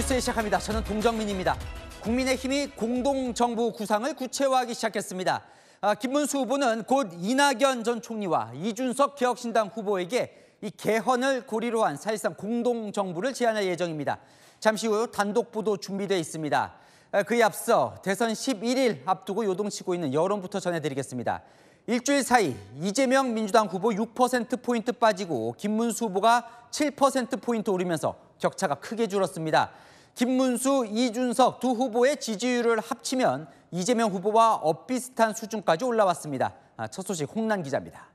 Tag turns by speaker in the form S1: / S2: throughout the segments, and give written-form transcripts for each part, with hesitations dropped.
S1: 오늘뉴스 시작합니다. 저는 동정민입니다. 국민의힘이 공동정부 구상을 구체화하기 시작했습니다. 김문수 후보는 곧 이낙연 전 총리와 이준석 개혁신당 후보에게 이 개헌을 고리로 한 사실상 공동정부를 제안할 예정입니다. 잠시 후 단독 보도 준비되어 있습니다. 그에 앞서 대선 11일 앞두고 요동치고 있는 여론부터 전해드리겠습니다. 일주일 사이 이재명 민주당 후보 6%포인트 빠지고 김문수 후보가 7%포인트 오르면서 격차가 크게 줄었습니다. 김문수, 이준석 두 후보의 지지율을 합치면 이재명 후보와 엇비슷한 수준까지 올라왔습니다. 첫 소식 홍란 기자입니다.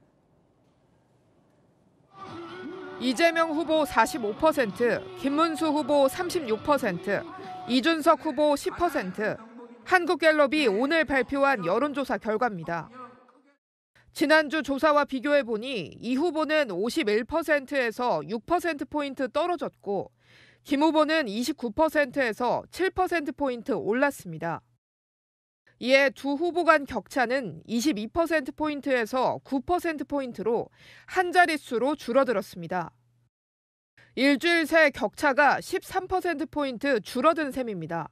S2: 이재명 후보 45%, 김문수 후보 36%, 이준석 후보 10%. 한국갤럽이 오늘 발표한 여론조사 결과입니다. 지난주 조사와 비교해보니 이 후보는 51%에서 6%포인트 떨어졌고 김 후보는 29%에서 7%포인트 올랐습니다. 이에 두 후보 간 격차는 22%포인트에서 9%포인트로 한 자릿수로 줄어들었습니다. 일주일 새 격차가 13%포인트 줄어든 셈입니다.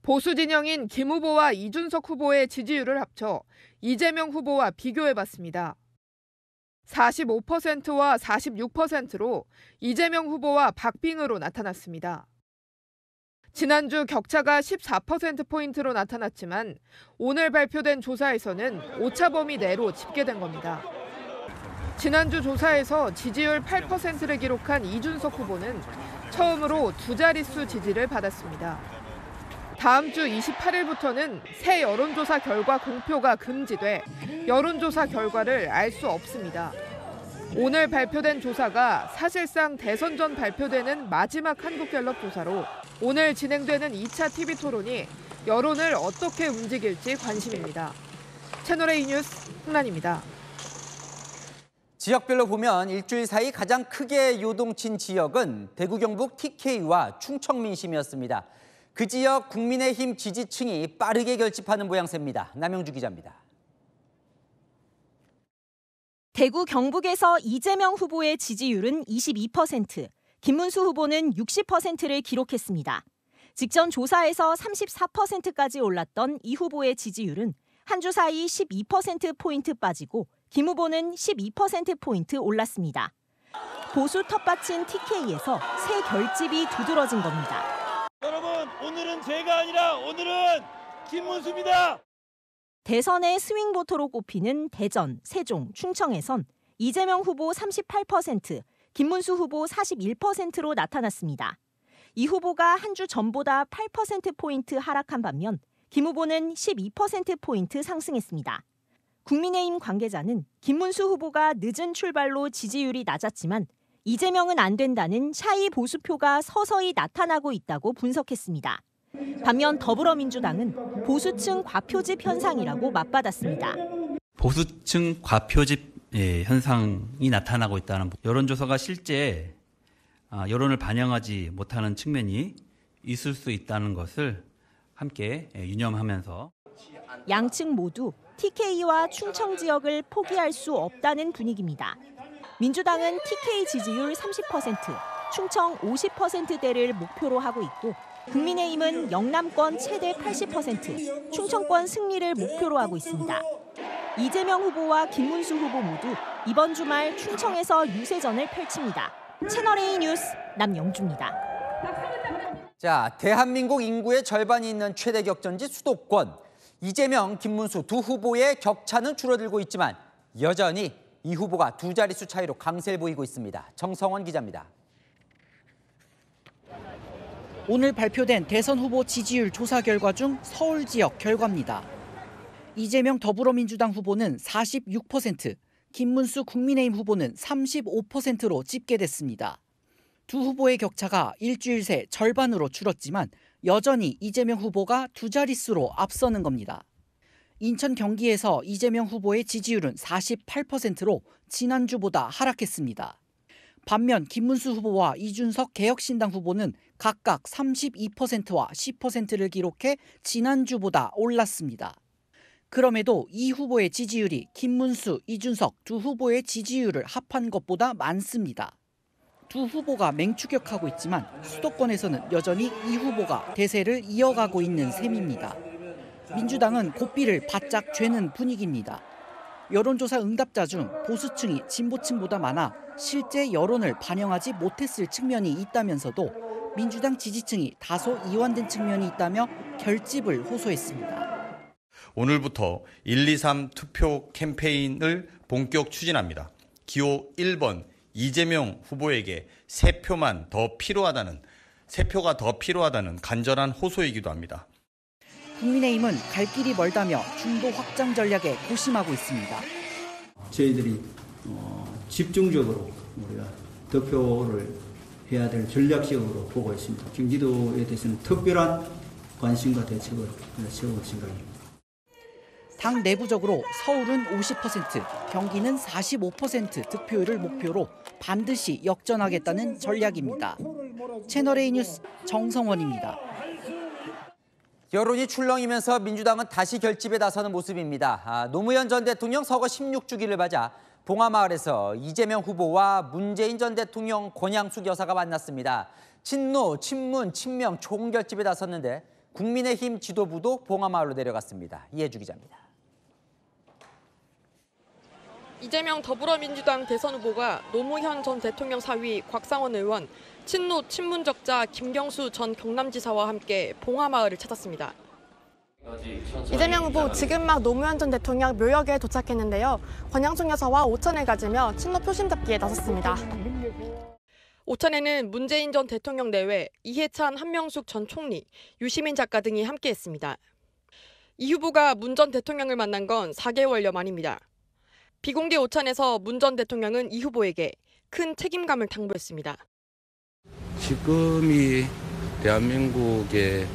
S2: 보수 진영인 김 후보와 이준석 후보의 지지율을 합쳐 이재명 후보와 비교해봤습니다. 45%와 46%로 이재명 후보와 박빙으로 나타났습니다. 지난주 격차가 14%포인트로 나타났지만 오늘 발표된 조사에서는 오차범위 내로 집계된 겁니다. 지난주 조사에서 지지율 8%를 기록한 이준석 후보는 처음으로 두 자릿수 지지를 받았습니다. 다음 주 28일부터는 새 여론조사 결과 공표가 금지돼 여론조사 결과를 알 수 없습니다. 오늘 발표된 조사가 사실상 대선 전 발표되는 마지막 한국갤럽 조사로 오늘 진행되는 2차 TV 토론이 여론을 어떻게 움직일지 관심입니다. 채널A 뉴스 홍란입니다.
S1: 지역별로 보면 일주일 사이 가장 크게 요동친 지역은 대구 경북 TK와 충청 민심이었습니다. 그 지역 국민의힘 지지층이 빠르게 결집하는 모양새입니다. 남영주 기자입니다.
S3: 대구 경북에서 이재명 후보의 지지율은 22%, 김문수 후보는 60%를 기록했습니다. 직전 조사에서 34%까지 올랐던 이 후보의 지지율은 한 주 사이 12%포인트 빠지고 김 후보는 12%포인트 올랐습니다. 보수 텃밭인 TK에서 새 결집이 두드러진 겁니다.
S4: 여러분, 오늘은 제가 아니라 오늘은 김문수입니다.
S3: 대선의 스윙보터로 꼽히는 대전, 세종, 충청에선 이재명 후보 38%, 김문수 후보 41%로 나타났습니다. 이 후보가 한 주 전보다 8%포인트 하락한 반면 김 후보는 12%포인트 상승했습니다. 국민의힘 관계자는 김문수 후보가 늦은 출발로 지지율이 낮았지만 이재명은 안 된다는 샤이 보수표가 서서히 나타나고 있다고 분석했습니다. 반면 더불어민주당은 보수층 과표집 현상이라고 맞받았습니다.
S5: 보수층 과표집 현상이 나타나고 있다는 여론조사가 실제 여론을 반영하지 못하는 측면이 있을 수 있다는 것을 함께 유념하면서
S3: 양측 모두 TK와 충청 지역을 포기할 수 없다는 분위기입니다. 민주당은 TK 지지율 30%, 충청 50%대를 목표로 하고 있고 국민의힘은 영남권 최대 80%, 충청권 승리를 목표로 하고 있습니다. 이재명 후보와 김문수 후보 모두 이번 주말 충청에서 유세전을 펼칩니다. 채널A 뉴스 남영주입니다.
S1: 자, 대한민국 인구의 절반이 있는 최대 격전지 수도권. 이재명, 김문수 두 후보의 격차는 줄어들고 있지만 여전히 이 후보가 두 자릿수 차이로 강세를 보이고 있습니다. 정성원 기자입니다.
S6: 오늘 발표된 대선 후보 지지율 조사 결과 중 서울 지역 결과입니다. 이재명 더불어민주당 후보는 46%, 김문수 국민의힘 후보는 35%로 집계됐습니다. 두 후보의 격차가 일주일 새 절반으로 줄었지만 여전히 이재명 후보가 두 자릿수로 앞서는 겁니다. 인천 경기에서 이재명 후보의 지지율은 48%로 지난주보다 하락했습니다. 반면 김문수 후보와 이준석 개혁신당 후보는 각각 32%와 10%를 기록해 지난주보다 올랐습니다. 그럼에도 이 후보의 지지율이 김문수, 이준석 두 후보의 지지율을 합한 것보다 많습니다. 두 후보가 맹추격하고 있지만 수도권에서는 여전히 이 후보가 대세를 이어가고 있는 셈입니다. 민주당은 고삐를 바짝 죄는 분위기입니다. 여론조사 응답자 중 보수층이 진보층보다 많아 실제 여론을 반영하지 못했을 측면이 있다면서도 민주당 지지층이 다소 이완된 측면이 있다며 결집을 호소했습니다.
S7: 오늘부터 1, 2, 3 투표 캠페인을 본격 추진합니다. 기호 1번 이재명 후보에게 3표가 더 필요하다는 간절한 호소이기도 합니다.
S6: 국민의힘은 갈 길이 멀다며 중도 확장 전략에 고심하고 있습니다.
S8: 저희들이 집중적으로 우리가 득표를 해야 될 전략적으로 보고 있습니다. 경기도에 대해서는 특별한 관심과 대책을 세울 생각입니다.
S6: 당 내부적으로 서울은 50%, 경기는 45% 득표율을 목표로 반드시 역전하겠다는 전략입니다. 채널A 뉴스 정성원입니다.
S1: 여론이 출렁이면서 민주당은 다시 결집에 나서는 모습입니다. 노무현 전 대통령 서거 16주기를 맞아 봉하마을에서 이재명 후보와 문재인 전 대통령 권양숙 여사가 만났습니다. 친노, 친문, 친명 총결집에 나섰는데 국민의힘 지도부도 봉하마을로 내려갔습니다. 이해주 기자입니다.
S9: 이재명 더불어민주당 대선 후보가 노무현 전 대통령 사위 곽상원 의원, 친노 친문적자 김경수 전 경남지사와 함께 봉하마을을 찾았습니다.
S10: 이재명 후보 지금 막 노무현 전 대통령 묘역에 도착했는데요. 권양숙 여사와 오찬을 가지며 친노 표심 잡기에 나섰습니다.
S9: 오찬에는 문재인 전 대통령 내외 이해찬, 한명숙 전 총리, 유시민 작가 등이 함께했습니다. 이 후보가 문 전 대통령을 만난 건 4개월여 만입니다. 비공개 오찬에서 문 전 대통령은 이 후보에게 큰 책임감을 당부했습니다.
S11: 지금이 대한민국의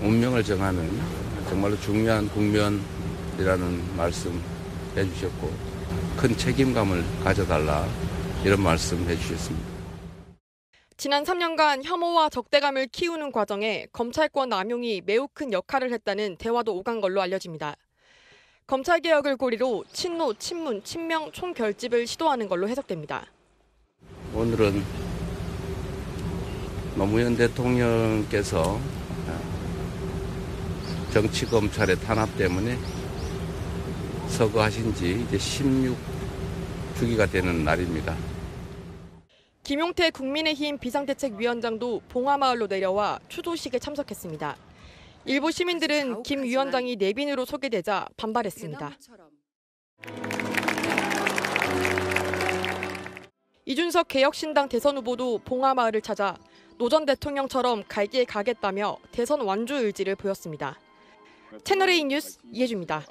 S11: 운명을 정하는 정말로 중요한 국면이라는 말씀 해주셨고 큰 책임감을 가져달라 이런 말씀 해주셨습니다.
S9: 지난 3년간 혐오와 적대감을 키우는 과정에 검찰권 남용이 매우 큰 역할을 했다는 대화도 오간 걸로 알려집니다. 검찰개혁을 고리로 친노, 친문, 친명 총결집을 시도하는 걸로 해석됩니다.
S11: 오늘은 노무현 대통령께서 정치검찰의 탄압 때문에 서거하신 지 이제 16주기가 되는 날입니다.
S9: 김용태 국민의힘 비상대책위원장도 봉하마을로 내려와 추도식에 참석했습니다. 일부 시민들은 김 위원장이 내빈으로 소개되자 반발했습니다. 이준석 개혁신당 대선 후보도 봉하마을을 찾아 노 전 대통령처럼 갈 길 가겠다며 대선 완주 의지를 보였습니다. 채널A 뉴스 이해주입니다.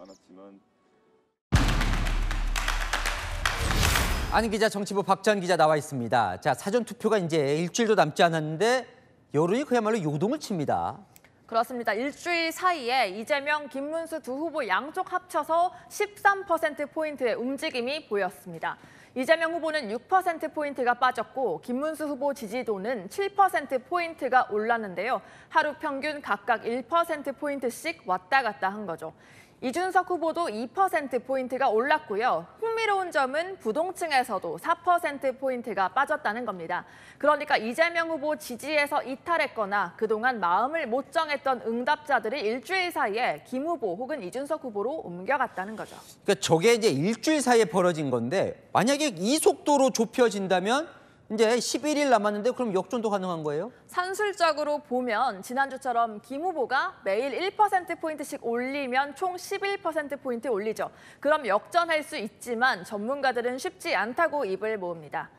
S1: 안은 기자, 정치부 박전 기자 나와 있습니다. 자, 사전 투표가 이제 일주일도 남지 않았는데 여론이 그야말로 요동을 칩니다.
S12: 그렇습니다. 일주일 사이에 이재명, 김문수 두 후보 양쪽 합쳐서 13%포인트의 움직임이 보였습니다. 이재명 후보는 6%포인트가 빠졌고 김문수 후보 지지도는 7%포인트가 올랐는데요. 하루 평균 각각 1%포인트씩 왔다 갔다 한 거죠. 이준석 후보도 2%포인트가 올랐고요. 흥미로운 점은 부동층에서도 4%포인트가 빠졌다는 겁니다. 그러니까 이재명 후보 지지에서 이탈했거나 그동안 마음을 못 정했던 응답자들이 일주일 사이에 김 후보 혹은 이준석 후보로 옮겨갔다는 거죠.
S1: 그러니까 저게 이제 일주일 사이에 벌어진 건데 만약에 이 속도로 좁혀진다면 이제 11일 남았는데 그럼 역전도 가능한 거예요?
S12: 산술적으로 보면 지난주처럼 김 후보가 매일 1%포인트씩 올리면 총 11%포인트 올리죠. 그럼 역전할 수 있지만 전문가들은 쉽지 않다고 입을 모읍니다.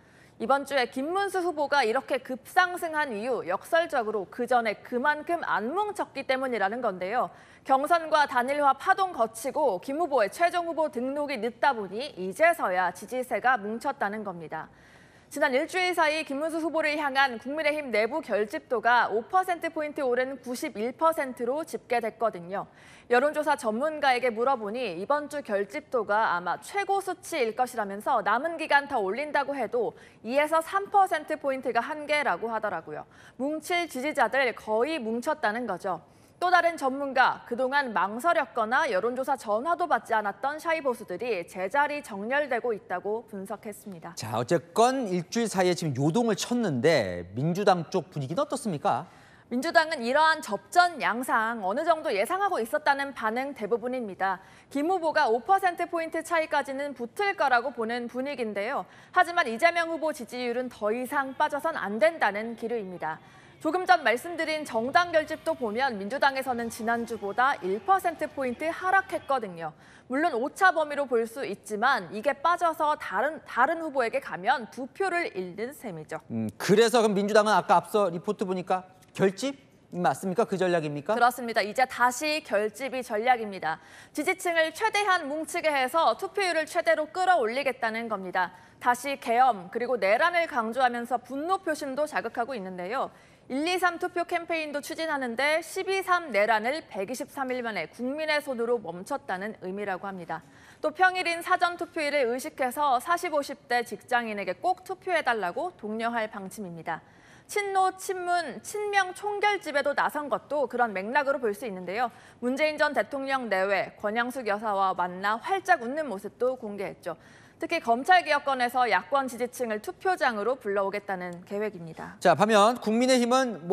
S12: 이번 주에 김문수 후보가 이렇게 급상승한 이유 역설적으로 그전에 그만큼 안 뭉쳤기 때문이라는 건데요. 경선과 단일화 파동 거치고 김 후보의 최종 후보 등록이 늦다 보니 이제서야 지지세가 뭉쳤다는 겁니다. 지난 일주일 사이 김문수 후보를 향한 국민의힘 내부 결집도가 5%포인트 오른 91%로 집계됐거든요. 여론조사 전문가에게 물어보니 이번 주 결집도가 아마 최고 수치일 것이라면서 남은 기간 더 올린다고 해도 2에서 3%포인트가 한계라고 하더라고요. 뭉칠 지지자들 거의 뭉쳤다는 거죠. 또 다른 전문가, 그동안 망설였거나 여론조사 전화도 받지 않았던 샤이 보수들이 제자리 정렬되고 있다고 분석했습니다.
S1: 자, 어쨌건 일주일 사이에 지금 요동을 쳤는데 민주당 쪽 분위기는 어떻습니까?
S12: 민주당은 이러한 접전 양상 어느 정도 예상하고 있었다는 반응 대부분입니다. 김 후보가 5%포인트 차이까지는 붙을 거라고 보는 분위기인데요. 하지만 이재명 후보 지지율은 더 이상 빠져선 안 된다는 기류입니다. 조금 전 말씀드린 정당 결집도 보면 민주당에서는 지난주보다 1%포인트 하락했거든요. 물론 오차 범위로 볼 수 있지만 이게 빠져서 다른 후보에게 가면 2표를 잃는 셈이죠.
S1: 그래서 그럼 민주당은 아까 앞서 리포트 보니까 결집? 맞습니까? 그 전략입니까?
S12: 그렇습니다. 이제 다시 결집이 전략입니다. 지지층을 최대한 뭉치게 해서 투표율을 최대로 끌어올리겠다는 겁니다. 다시 계엄 그리고 내란을 강조하면서 분노 표심도 자극하고 있는데요. 123 투표 캠페인도 추진하는데 12.3 내란을 123일 만에 국민의 손으로 멈췄다는 의미라고 합니다. 또 평일인 사전투표일을 의식해서 40, 50대 직장인에게 꼭 투표해달라고 독려할 방침입니다. 친노, 친문, 친명 총결집에도 나선 것도 그런 맥락으로 볼 수 있는데요. 문재인 전 대통령 내외, 권양숙 여사와 만나 활짝 웃는 모습도 공개했죠. 특히 검찰개혁권에서 야권 지지층을 투표장으로 불러오겠다는 계획입니다.
S1: 자, 반면 국민의힘은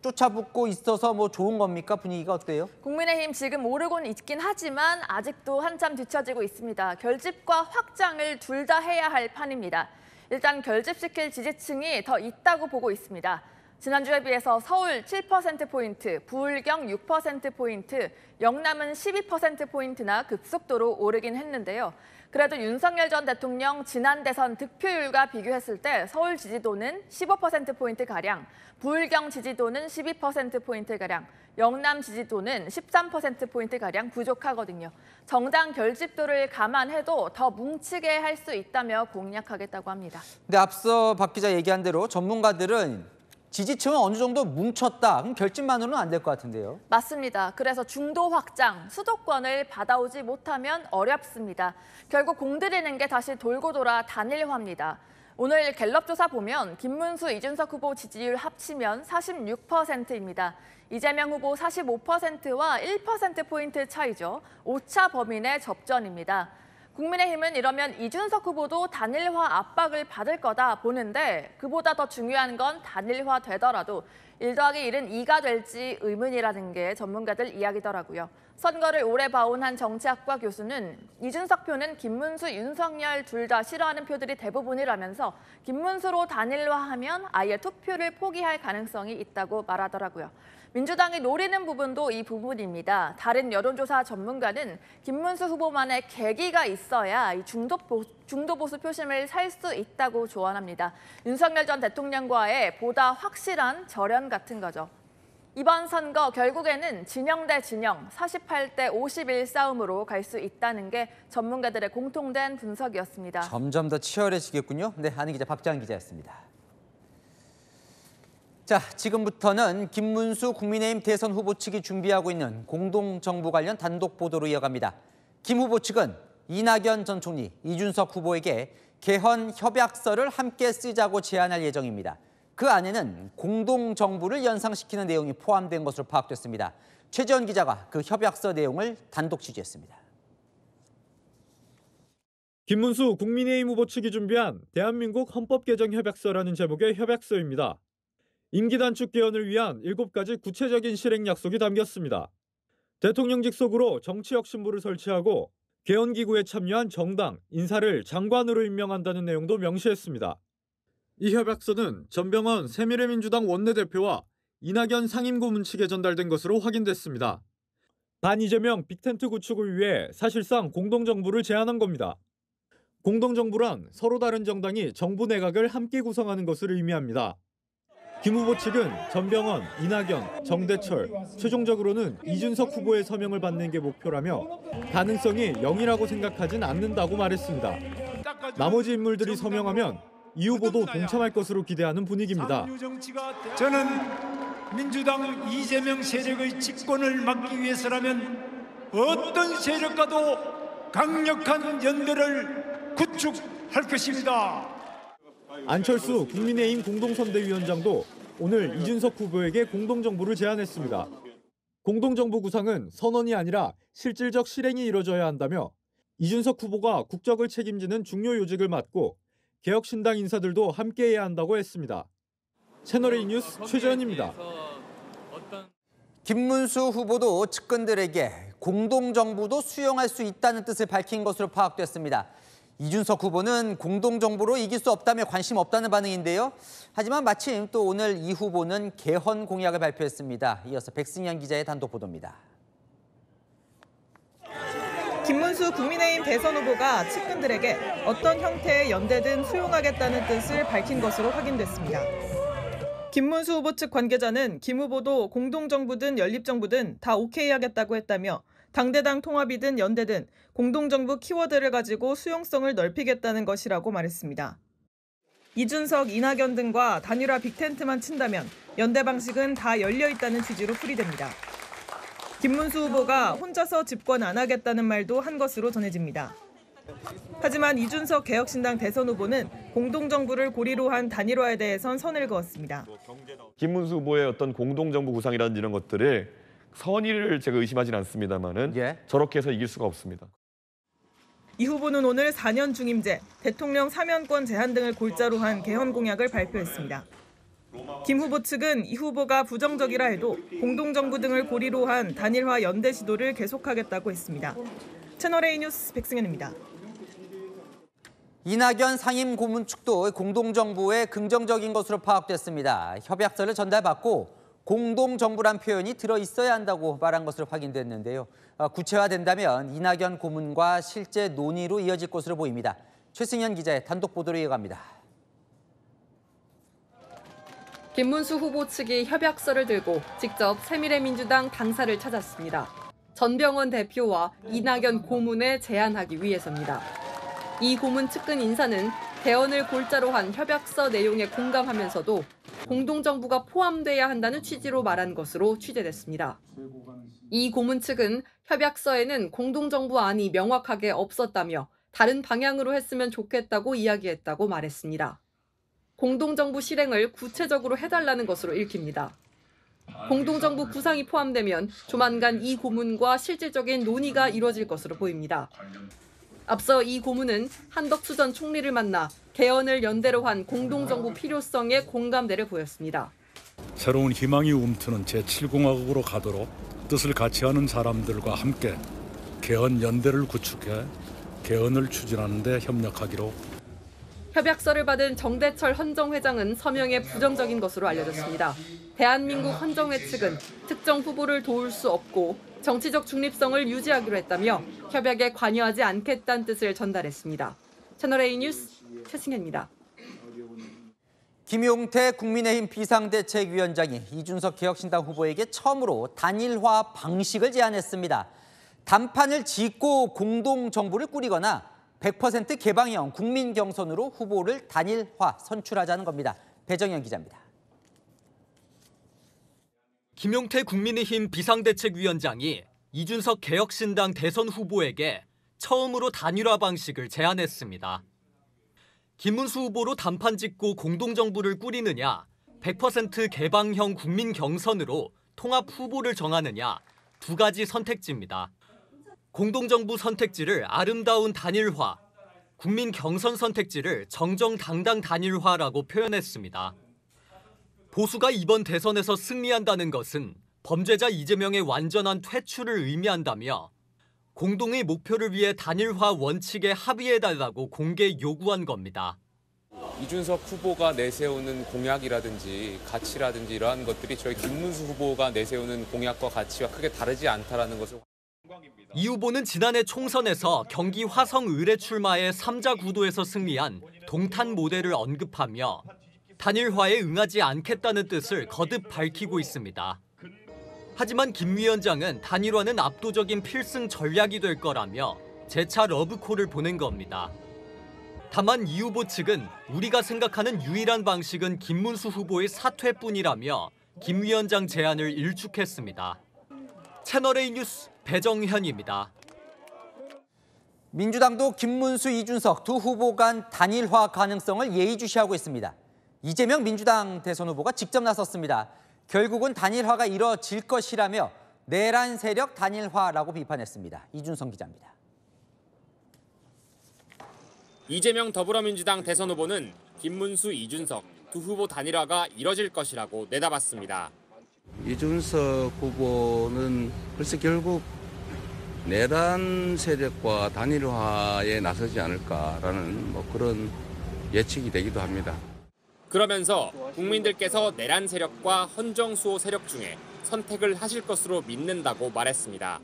S1: 쫓아붙고 있어서 좋은 겁니까? 분위기가 어때요?
S12: 국민의힘 지금 오르곤 있긴 하지만 아직도 한참 뒤처지고 있습니다. 결집과 확장을 둘 다 해야 할 판입니다. 일단 결집시킬 지지층이 더 있다고 보고 있습니다. 지난주에 비해서 서울 7%포인트, 부울경 6%포인트, 영남은 12%포인트나 급속도로 오르긴 했는데요. 그래도 윤석열 전 대통령 지난 대선 득표율과 비교했을 때 서울 지지도는 15%포인트가량, 부울경 지지도는 12%포인트가량, 영남 지지도는 13%포인트가량 부족하거든요. 정당 결집도를 감안해도 더 뭉치게 할 수 있다며 공략하겠다고 합니다.
S1: 근데 앞서 박 기자 얘기한 대로 전문가들은 지지층은 어느 정도 뭉쳤다. 그럼 결집만으로는 안 될 것 같은데요.
S12: 맞습니다. 그래서 중도 확장, 수도권을 받아오지 못하면 어렵습니다. 결국 공들이는 게 다시 돌고 돌아 단일화입니다. 오늘 갤럽 조사 보면 김문수, 이준석 후보 지지율 합치면 46%입니다. 이재명 후보 45%와 1%포인트 차이죠. 오차 범위 내 접전입니다. 국민의힘은 이러면 이준석 후보도 단일화 압박을 받을 거다 보는데 그보다 더 중요한 건 단일화 되더라도 1 더하기 1은 2가 될지 의문이라는 게 전문가들 이야기더라고요. 선거를 오래 봐온 한 정치학과 교수는 이준석 표는 김문수, 윤석열 둘 다 싫어하는 표들이 대부분이라면서 김문수로 단일화하면 아예 투표를 포기할 가능성이 있다고 말하더라고요. 민주당이 노리는 부분도 이 부분입니다. 다른 여론조사 전문가는 김문수 후보만의 계기가 있어야 이 중도 보수 표심을 살 수 있다고 조언합니다. 윤석열 전 대통령과의 보다 확실한 절연 같은 거죠. 이번 선거 결국에는 진영 대 진영, 48대 51 싸움으로 갈 수 있다는 게 전문가들의 공통된 분석이었습니다.
S1: 점점 더 치열해지겠군요. 네, 한희 기자, 박지한 기자였습니다. 자, 지금부터는 김문수 국민의힘 대선 후보 측이 준비하고 있는 공동정부 관련 단독 보도로 이어갑니다. 김 후보 측은 이낙연 전 총리, 이준석 후보에게 개헌 협약서를 함께 쓰자고 제안할 예정입니다. 그 안에는 공동정부를 연상시키는 내용이 포함된 것으로 파악됐습니다. 최지원 기자가 그 협약서 내용을 단독 취재했습니다.
S13: 김문수 국민의힘 후보 측이 준비한 대한민국 헌법개정협약서라는 제목의 협약서입니다. 임기 단축 개헌을 위한 7가지 구체적인 실행 약속이 담겼습니다. 대통령직 속으로 정치혁신부를 설치하고 개헌기구에 참여한 정당, 인사를 장관으로 임명한다는 내용도 명시했습니다. 이 협약서는 전병헌 새미래민주당 원내대표와 이낙연 상임고문 측에 전달된 것으로 확인됐습니다. 반 이재명 빅텐트 구축을 위해 사실상 공동정부를 제안한 겁니다. 공동정부란 서로 다른 정당이 정부 내각을 함께 구성하는 것을 의미합니다. 김 후보 측은 전병헌, 이낙연, 정대철, 최종적으로는 이준석 후보의 서명을 받는 게 목표라며 가능성이 0이라고 생각하진 않는다고 말했습니다. 나머지 인물들이 서명하면 이 후보도 동참할 것으로 기대하는 분위기입니다.
S14: 저는 민주당 이재명 세력의 집권을 막기 위해서라면 어떤 세력과도 강력한 연대를 구축할 것입니다.
S13: 안철수 국민의힘 공동선대위원장도 오늘 이준석 후보에게 공동정부를 제안했습니다. 공동정부 구상은 선언이 아니라 실질적 실행이 이뤄져야 한다며 이준석 후보가 국적을 책임지는 중요 요직을 맡고 개혁신당 인사들도 함께해야 한다고 했습니다. 채널A 뉴스 최재현입니다.
S1: 김문수 후보도 측근들에게 공동정부도 수용할 수 있다는 뜻을 밝힌 것으로 파악됐습니다. 이준석 후보는 공동정부로 이길 수 없다며 관심 없다는 반응인데요. 하지만 마침 또 오늘 이 후보는 개헌 공약을 발표했습니다. 이어서 백승현 기자의 단독 보도입니다.
S15: 김문수 국민의힘 대선 후보가 측근들에게 어떤 형태의 연대든 수용하겠다는 뜻을 밝힌 것으로 확인됐습니다. 김문수 후보 측 관계자는 김 후보도 공동정부든 연립정부든 다 오케이 하겠다고 했다며 당대당 통합이든 연대든 공동정부 키워드를 가지고 수용성을 넓히겠다는 것이라고 말했습니다. 이준석, 이낙연 등과 단일화 빅텐트만 친다면 연대 방식은 다 열려 있다는 취지로 풀이됩니다. 김문수 후보가 혼자서 집권 안 하겠다는 말도 한 것으로 전해집니다. 하지만 이준석 개혁신당 대선 후보는 공동정부를 고리로 한 단일화에 대해선 선을 그었습니다.
S16: 김문수 후보의 어떤 공동정부 구상이라든지 이런 것들을 선의를 제가 의심하진 않습니다만은 저렇게 해서 이길 수가 없습니다.
S15: 이 후보는 오늘 4년 중임제, 대통령 사면권 제한 등을 골자로 한 개헌 공약을 발표했습니다. 김 후보 측은 이 후보가 부정적이라 해도 공동정부 등을 고리로 한 단일화 연대 시도를 계속하겠다고 했습니다. 채널A 뉴스 백승현입니다.
S1: 이낙연 상임고문 측도 공동정부에 긍정적인 것으로 파악됐습니다. 협약서를 전달받고 공동정부란 표현이 들어있어야 한다고 말한 것으로 확인됐는데요. 구체화된다면 이낙연 고문과 실제 논의로 이어질 것으로 보입니다. 최승현 기자의 단독 보도로 이어갑니다.
S9: 김문수 후보 측이 협약서를 들고 직접 새미래민주당 당사를 찾았습니다. 전병헌 대표와 이낙연 고문에 제안하기 위해서입니다. 이 고문 측근 인사는 개헌을 골자로 한 협약서 내용에 공감하면서도 공동정부가 포함돼야 한다는 취지로 말한 것으로 취재됐습니다. 이 고문 측은 협약서에는 공동정부 안이 명확하게 없었다며 다른 방향으로 했으면 좋겠다고 이야기했다고 말했습니다. 공동정부 실행을 구체적으로 해달라는 것으로 읽힙니다. 공동정부 구상이 포함되면 조만간 이 고문과 실질적인 논의가 이뤄질 것으로 보입니다. 앞서 이 고문은 한덕수 전 총리를 만나 개헌을 연대로 한 공동정부 필요성에 공감대를 보였습니다.
S17: 새로운 희망이 움트는 제7공화국으로 가도록 뜻을 같이 하는 사람들과 함께 개헌 연대를 구축해 개헌을 추진하는 데 협력하기로.
S9: 협약서를 받은 정대철 헌정회장은 서명에 부정적인 것으로 알려졌습니다. 대한민국 헌정회 측은 특정 후보를 도울 수 없고 정치적 중립성을 유지하기로 했다며 협약에 관여하지 않겠다는 뜻을 전달했습니다. 채널A 뉴스 최승현입니다.
S1: 김용태 국민의힘 비상대책위원장이 이준석 개혁신당 후보에게 처음으로 단일화 방식을 제안했습니다. 단판을 짓고 공동정부를 꾸리거나 100% 개방형 국민 경선으로 후보를 단일화 선출하자는 겁니다. 배정현 기자입니다.
S18: 김용태 국민의힘 비상대책위원장이 이준석 개혁신당 대선 후보에게 처음으로 단일화 방식을 제안했습니다. 김문수 후보로 단판 짓고 공동정부를 꾸리느냐, 100% 개방형 국민 경선으로 통합 후보를 정하느냐, 두 가지 선택지입니다. 공동정부 선택지를 아름다운 단일화, 국민 경선 선택지를 정정당당 단일화라고 표현했습니다. 보수가 이번 대선에서 승리한다는 것은 범죄자 이재명의 완전한 퇴출을 의미한다며 공동의 목표를 위해 단일화 원칙에 합의해달라고 공개 요구한 겁니다.
S19: 이준석 후보가 내세우는 공약이라든지 가치라든지 이러한 것들이 저희 김문수 후보가 내세우는 공약과 가치와 크게 다르지 않다라는 것을.
S18: 이 후보는 지난해 총선에서 경기 화성 의뢰 출마의 3자 구도에서 승리한 동탄 모델을 언급하며 단일화에 응하지 않겠다는 뜻을 거듭 밝히고 있습니다. 하지만 김 위원장은 단일화는 압도적인 필승 전략이 될 거라며 재차 러브콜을 보낸 겁니다. 다만 이 후보 측은 우리가 생각하는 유일한 방식은 김문수 후보의 사퇴뿐이라며 김 위원장 제안을 일축했습니다. 채널A 뉴스 배정현입니다.
S1: 민주당도 김문수, 이준석 두 후보 간 단일화 가능성을 예의주시하고 있습니다. 이재명 민주당 대선 후보가 직접 나섰습니다. 결국은 단일화가 이뤄질 것이라며 내란 세력 단일화라고 비판했습니다. 이준성 기자입니다.
S20: 이재명 더불어민주당 대선 후보는 김문수, 이준석 두 후보 단일화가 이뤄질 것이라고 내다봤습니다.
S11: 이준석 후보는 글쎄 결국 내란 세력과 단일화에 나서지 않을까라는 그런 예측이 되기도 합니다.
S20: 그러면서 국민들께서 내란 세력과 헌정수호 세력 중에 선택을 하실 것으로 믿는다고 말했습니다.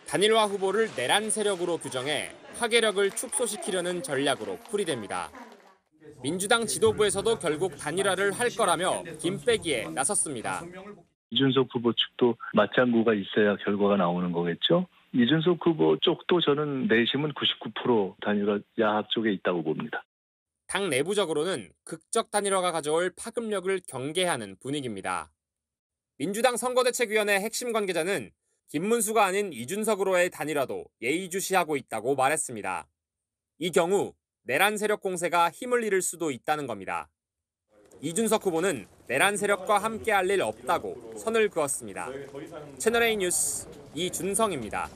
S20: 단일화 후보를 내란 세력으로 규정해 파괴력을 축소시키려는 전략으로 풀이됩니다. 민주당 지도부에서도 결국 단일화를 할 거라며 김 빼기에 나섰습니다.
S21: 이준석 후보 측도 맞장구가 있어야 결과가 나오는 거겠죠. 이준석 후보 쪽도 저는 내심은 99% 단일화 야합 쪽에 있다고 봅니다.
S20: 당 내부적으로는 극적 단일화가 가져올 파급력을 경계하는 분위기입니다. 민주당 선거대책위원회 핵심 관계자는 김문수가 아닌 이준석으로의 단일화도 예의주시하고 있다고 말했습니다. 이 경우 내란 세력 공세가 힘을 잃을 수도 있다는 겁니다. 이준석 후보는 내란 세력과 함께할 일 없다고 선을 그었습니다. 채널A 뉴스 이준성입니다.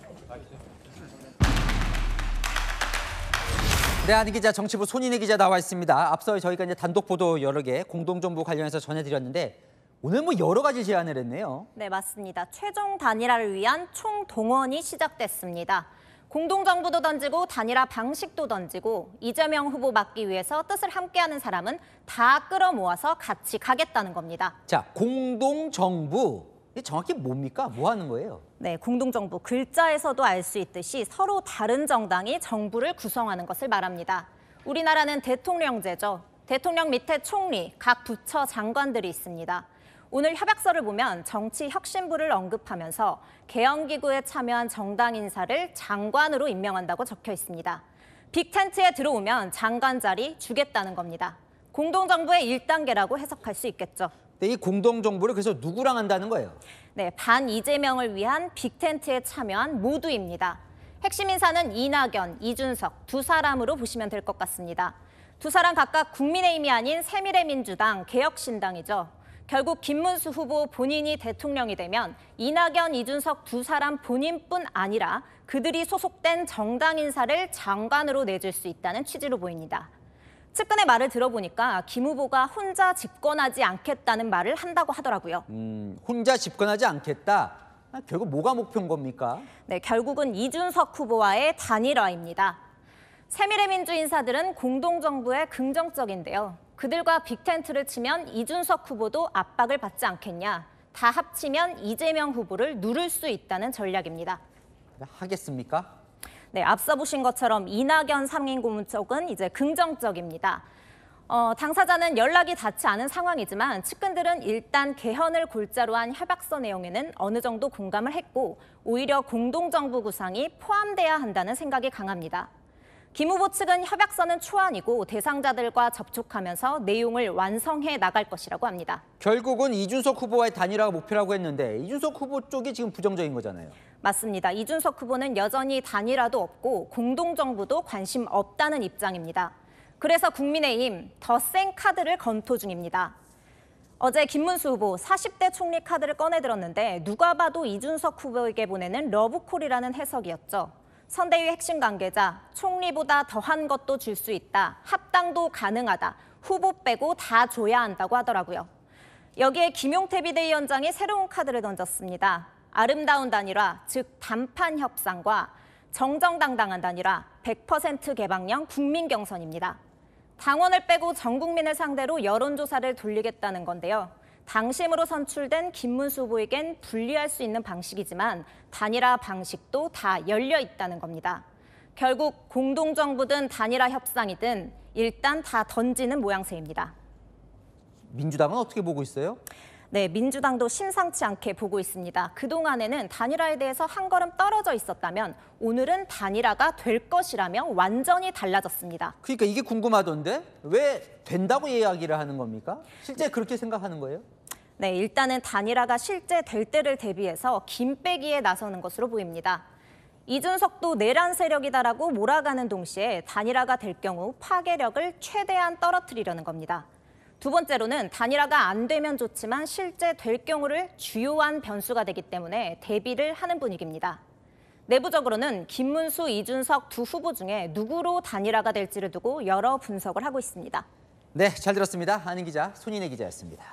S1: 네, 안희 기자, 정치부 손인혜 기자 나와 있습니다. 앞서 저희가 이제 단독 보도 여러 개 공동정부 관련해서 전해드렸는데 오늘 여러 가지 제안을 했네요.
S3: 네, 맞습니다. 최종 단일화를 위한 총동원이 시작됐습니다. 공동정부도 던지고 단일화 방식도 던지고 이재명 후보 막기 위해서 뜻을 함께하는 사람은 다 끌어모아서 같이 가겠다는 겁니다.
S1: 자, 공동정부. 이게 정확히 뭡니까? 뭐 하는 거예요?
S3: 네, 공동정부 글자에서도 알 수 있듯이 서로 다른 정당이 정부를 구성하는 것을 말합니다. 우리나라는 대통령제죠. 대통령 밑에 총리, 각 부처 장관들이 있습니다. 오늘 협약서를 보면 정치혁신부를 언급하면서 개헌기구에 참여한 정당 인사를 장관으로 임명한다고 적혀 있습니다. 빅텐트에 들어오면 장관 자리 주겠다는 겁니다. 공동정부의 1단계라고 해석할 수 있겠죠.
S1: 네, 이 공동정부를 그래서 누구랑 한다는 거예요?
S3: 네, 반 이재명을 위한 빅텐트에 참여한 모두입니다. 핵심 인사는 이낙연, 이준석 두 사람으로 보시면 될 것 같습니다. 두 사람 각각 국민의힘이 아닌 새미래민주당, 개혁신당이죠. 결국 김문수 후보 본인이 대통령이 되면 이낙연, 이준석 두 사람 본인뿐 아니라 그들이 소속된 정당 인사를 장관으로 내줄 수 있다는 취지로 보입니다. 측근의 말을 들어보니까 김 후보가 혼자 집권하지 않겠다는 말을 한다고 하더라고요.
S1: 혼자 집권하지 않겠다. 결국 뭐가 목표인 겁니까?
S3: 네, 결국은 이준석 후보와의 단일화입니다. 새미래민주 인사들은 공동정부에 긍정적인데요. 그들과 빅텐트를 치면 이준석 후보도 압박을 받지 않겠냐. 다 합치면 이재명 후보를 누를 수 있다는 전략입니다.
S1: 하겠습니까?
S3: 네, 앞서 보신 것처럼 이낙연 상임고문 쪽은 이제 긍정적입니다. 당사자는 연락이 닿지 않은 상황이지만 측근들은 일단 개헌을 골자로 한 협약서 내용에는 어느 정도 공감을 했고 오히려 공동정부 구상이 포함돼야 한다는 생각이 강합니다. 김 후보 측은 협약서는 초안이고 대상자들과 접촉하면서 내용을 완성해 나갈 것이라고 합니다.
S1: 결국은 이준석 후보와의 단일화가 목표라고 했는데 이준석 후보 쪽이 지금 부정적인 거잖아요.
S3: 맞습니다. 이준석 후보는 여전히 단일화도 없고 공동정부도 관심 없다는 입장입니다. 그래서 국민의힘 더 센 카드를 검토 중입니다. 어제 김문수 후보 40대 총리 카드를 꺼내들었는데 누가 봐도 이준석 후보에게 보내는 러브콜이라는 해석이었죠. 선대위 핵심 관계자, 총리보다 더한 것도 줄 수 있다, 합당도 가능하다, 후보 빼고 다 줘야 한다고 하더라고요. 여기에 김용태 비대위원장이 새로운 카드를 던졌습니다. 아름다운 단일화, 즉 단판 협상과 정정당당한 단일화, 100% 개방형 국민 경선입니다. 당원을 빼고 전 국민을 상대로 여론조사를 돌리겠다는 건데요. 당심으로 선출된 김문수 후보에겐 불리할 수 있는 방식이지만 단일화 방식도 다 열려 있다는 겁니다. 결국 공동정부든 단일화 협상이든 일단 다 던지는 모양새입니다.
S1: 민주당은 어떻게 보고 있어요?
S3: 네, 민주당도 심상치 않게 보고 있습니다. 그동안에는 단일화에 대해서 한 걸음 떨어져 있었다면 오늘은 단일화가 될 것이라며 완전히 달라졌습니다.
S1: 그러니까 이게 궁금하던데 왜 된다고 이야기를 하는 겁니까? 실제 그렇게 생각하는 거예요?
S3: 네, 일단은 단일화가 실제 될 때를 대비해서 김 빼기에 나서는 것으로 보입니다. 이준석도 내란 세력이다라고 몰아가는 동시에 단일화가 될 경우 파괴력을 최대한 떨어뜨리려는 겁니다. 두 번째로는 단일화가 안 되면 좋지만 실제 될 경우를 주요한 변수가 되기 때문에 대비를 하는 분위기입니다. 내부적으로는 김문수, 이준석 두 후보 중에 누구로 단일화가 될지를 두고 여러 분석을 하고 있습니다.
S1: 네, 잘 들었습니다. 아는 기자, 손인혜 기자였습니다.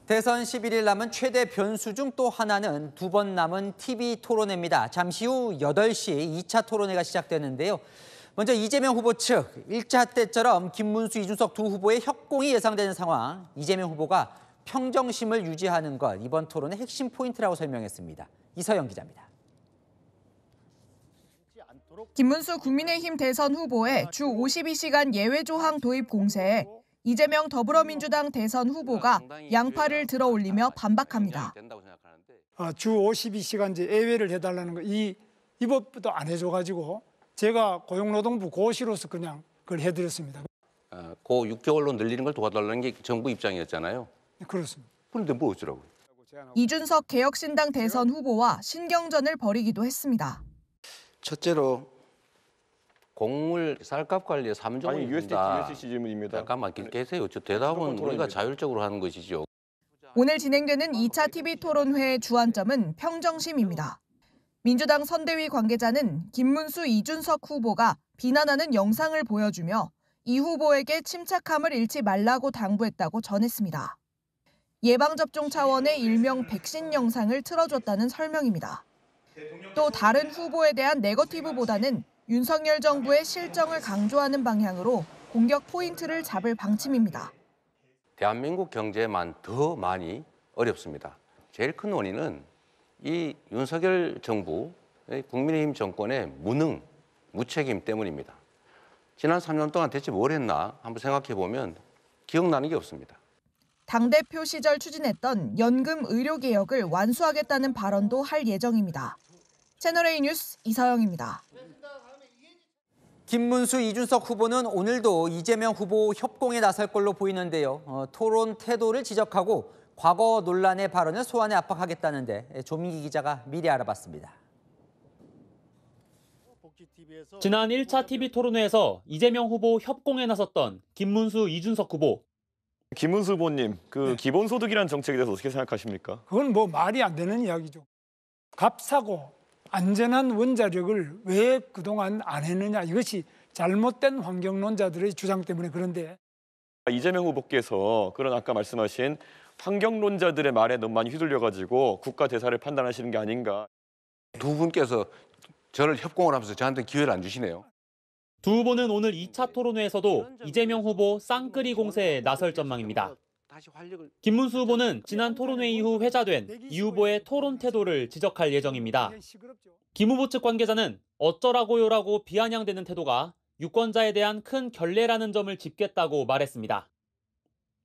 S1: 대선 11일 남은 최대 변수 중 또 하나는 두 번 남은 TV 토론회입니다. 잠시 후 8시 2차 토론회가 시작되는데요. 먼저 이재명 후보 측 1차 때처럼 김문수, 이준석 두 후보의 협공이 예상되는 상황. 이재명 후보가 평정심을 유지하는 것, 이번 토론의 핵심 포인트라고 설명했습니다. 이서영 기자입니다.
S2: 김문수 국민의힘 대선 후보의 주 52시간 예외 조항 도입 공세에 이재명 더불어민주당 대선 후보가 양팔을 들어올리며 반박합니다.
S14: 주 52시간제 예외를 해달라는 거 이 법도 안 해줘가지고 제가 고용노동부 고시로서 그냥 그걸 해드렸습니다.
S11: 그 6개월로 늘리는 걸 도와달라는 게 정부 입장이었잖아요.
S14: 네, 그렇습니다.
S11: 그런데 뭐 어쩌라고요?
S2: 이준석 개혁신당 대선 후보와 신경전을 벌이기도 했습니다.
S11: 첫째로 곡물 쌀값 관리에 3조 원이 든다.
S16: USDC 질문입니다.
S11: 잠깐만 계세요. 저 대답은 우리가 자율적으로 하는 것이죠.
S2: 오늘 진행되는 2차 TV 토론회의 주안점은 평정심입니다. 민주당 선대위 관계자는 김문수, 이준석 후보가 비난하는 영상을 보여주며 이 후보에게 침착함을 잃지 말라고 당부했다고 전했습니다. 예방접종 차원의 일명 백신 영상을 틀어줬다는 설명입니다. 또 다른 후보에 대한 네거티브보다는 윤석열 정부의 실정을 강조하는 방향으로 공격 포인트를 잡을 방침입니다.
S11: 대한민국 경제만 더 많이 어렵습니다. 제일 큰 원인은 이 윤석열 정부, 국민의힘 정권의 무능, 무책임 때문입니다. 지난 3년 동안 대체 뭘 했나 한번 생각해 보면 기억나는 게 없습니다.
S2: 당대표 시절 추진했던 연금 의료개혁을 완수하겠다는 발언도 할 예정입니다. 채널A 뉴스 이서영입니다.
S1: 김문수, 이준석 후보는 오늘도 이재명 후보 협공에 나설 걸로 보이는데요. 토론 태도를 지적하고 과거 논란의 발언을 소환에 압박하겠다는데 조민기 기자가 미리 알아봤습니다.
S22: 지난 1차 TV 토론회에서 이재명 후보 협공에 나섰던 김문수, 이준석 후보.
S16: 김문수 후보님, 기본소득이라는 정책에 대해서 어떻게 생각하십니까?
S14: 그건 뭐 말이 안 되는 이야기죠. 값싸고 안전한 원자력을 왜 그동안 안 했느냐. 이것이 잘못된 환경론자들의 주장 때문에 그런데.
S16: 이재명 후보께서 그런 아까 말씀하신 환경론자들의 말에 너무 많이 휘둘려가지고 국가 대사를 판단하시는 게 아닌가.
S11: 두 분께서 저를 협공을 하면서 저한테 기회를 안 주시네요.
S22: 두 후보는 오늘 2차 토론회에서도 이재명 후보 쌍끌이 공세에 나설 전망입니다. 김문수 후보는 지난 토론회 이후 회자된 이 후보의 토론 태도를 지적할 예정입니다. 김 후보 측 관계자는 어쩌라고요라고 비아냥대는 태도가 유권자에 대한 큰 결례라는 점을 짚겠다고 말했습니다.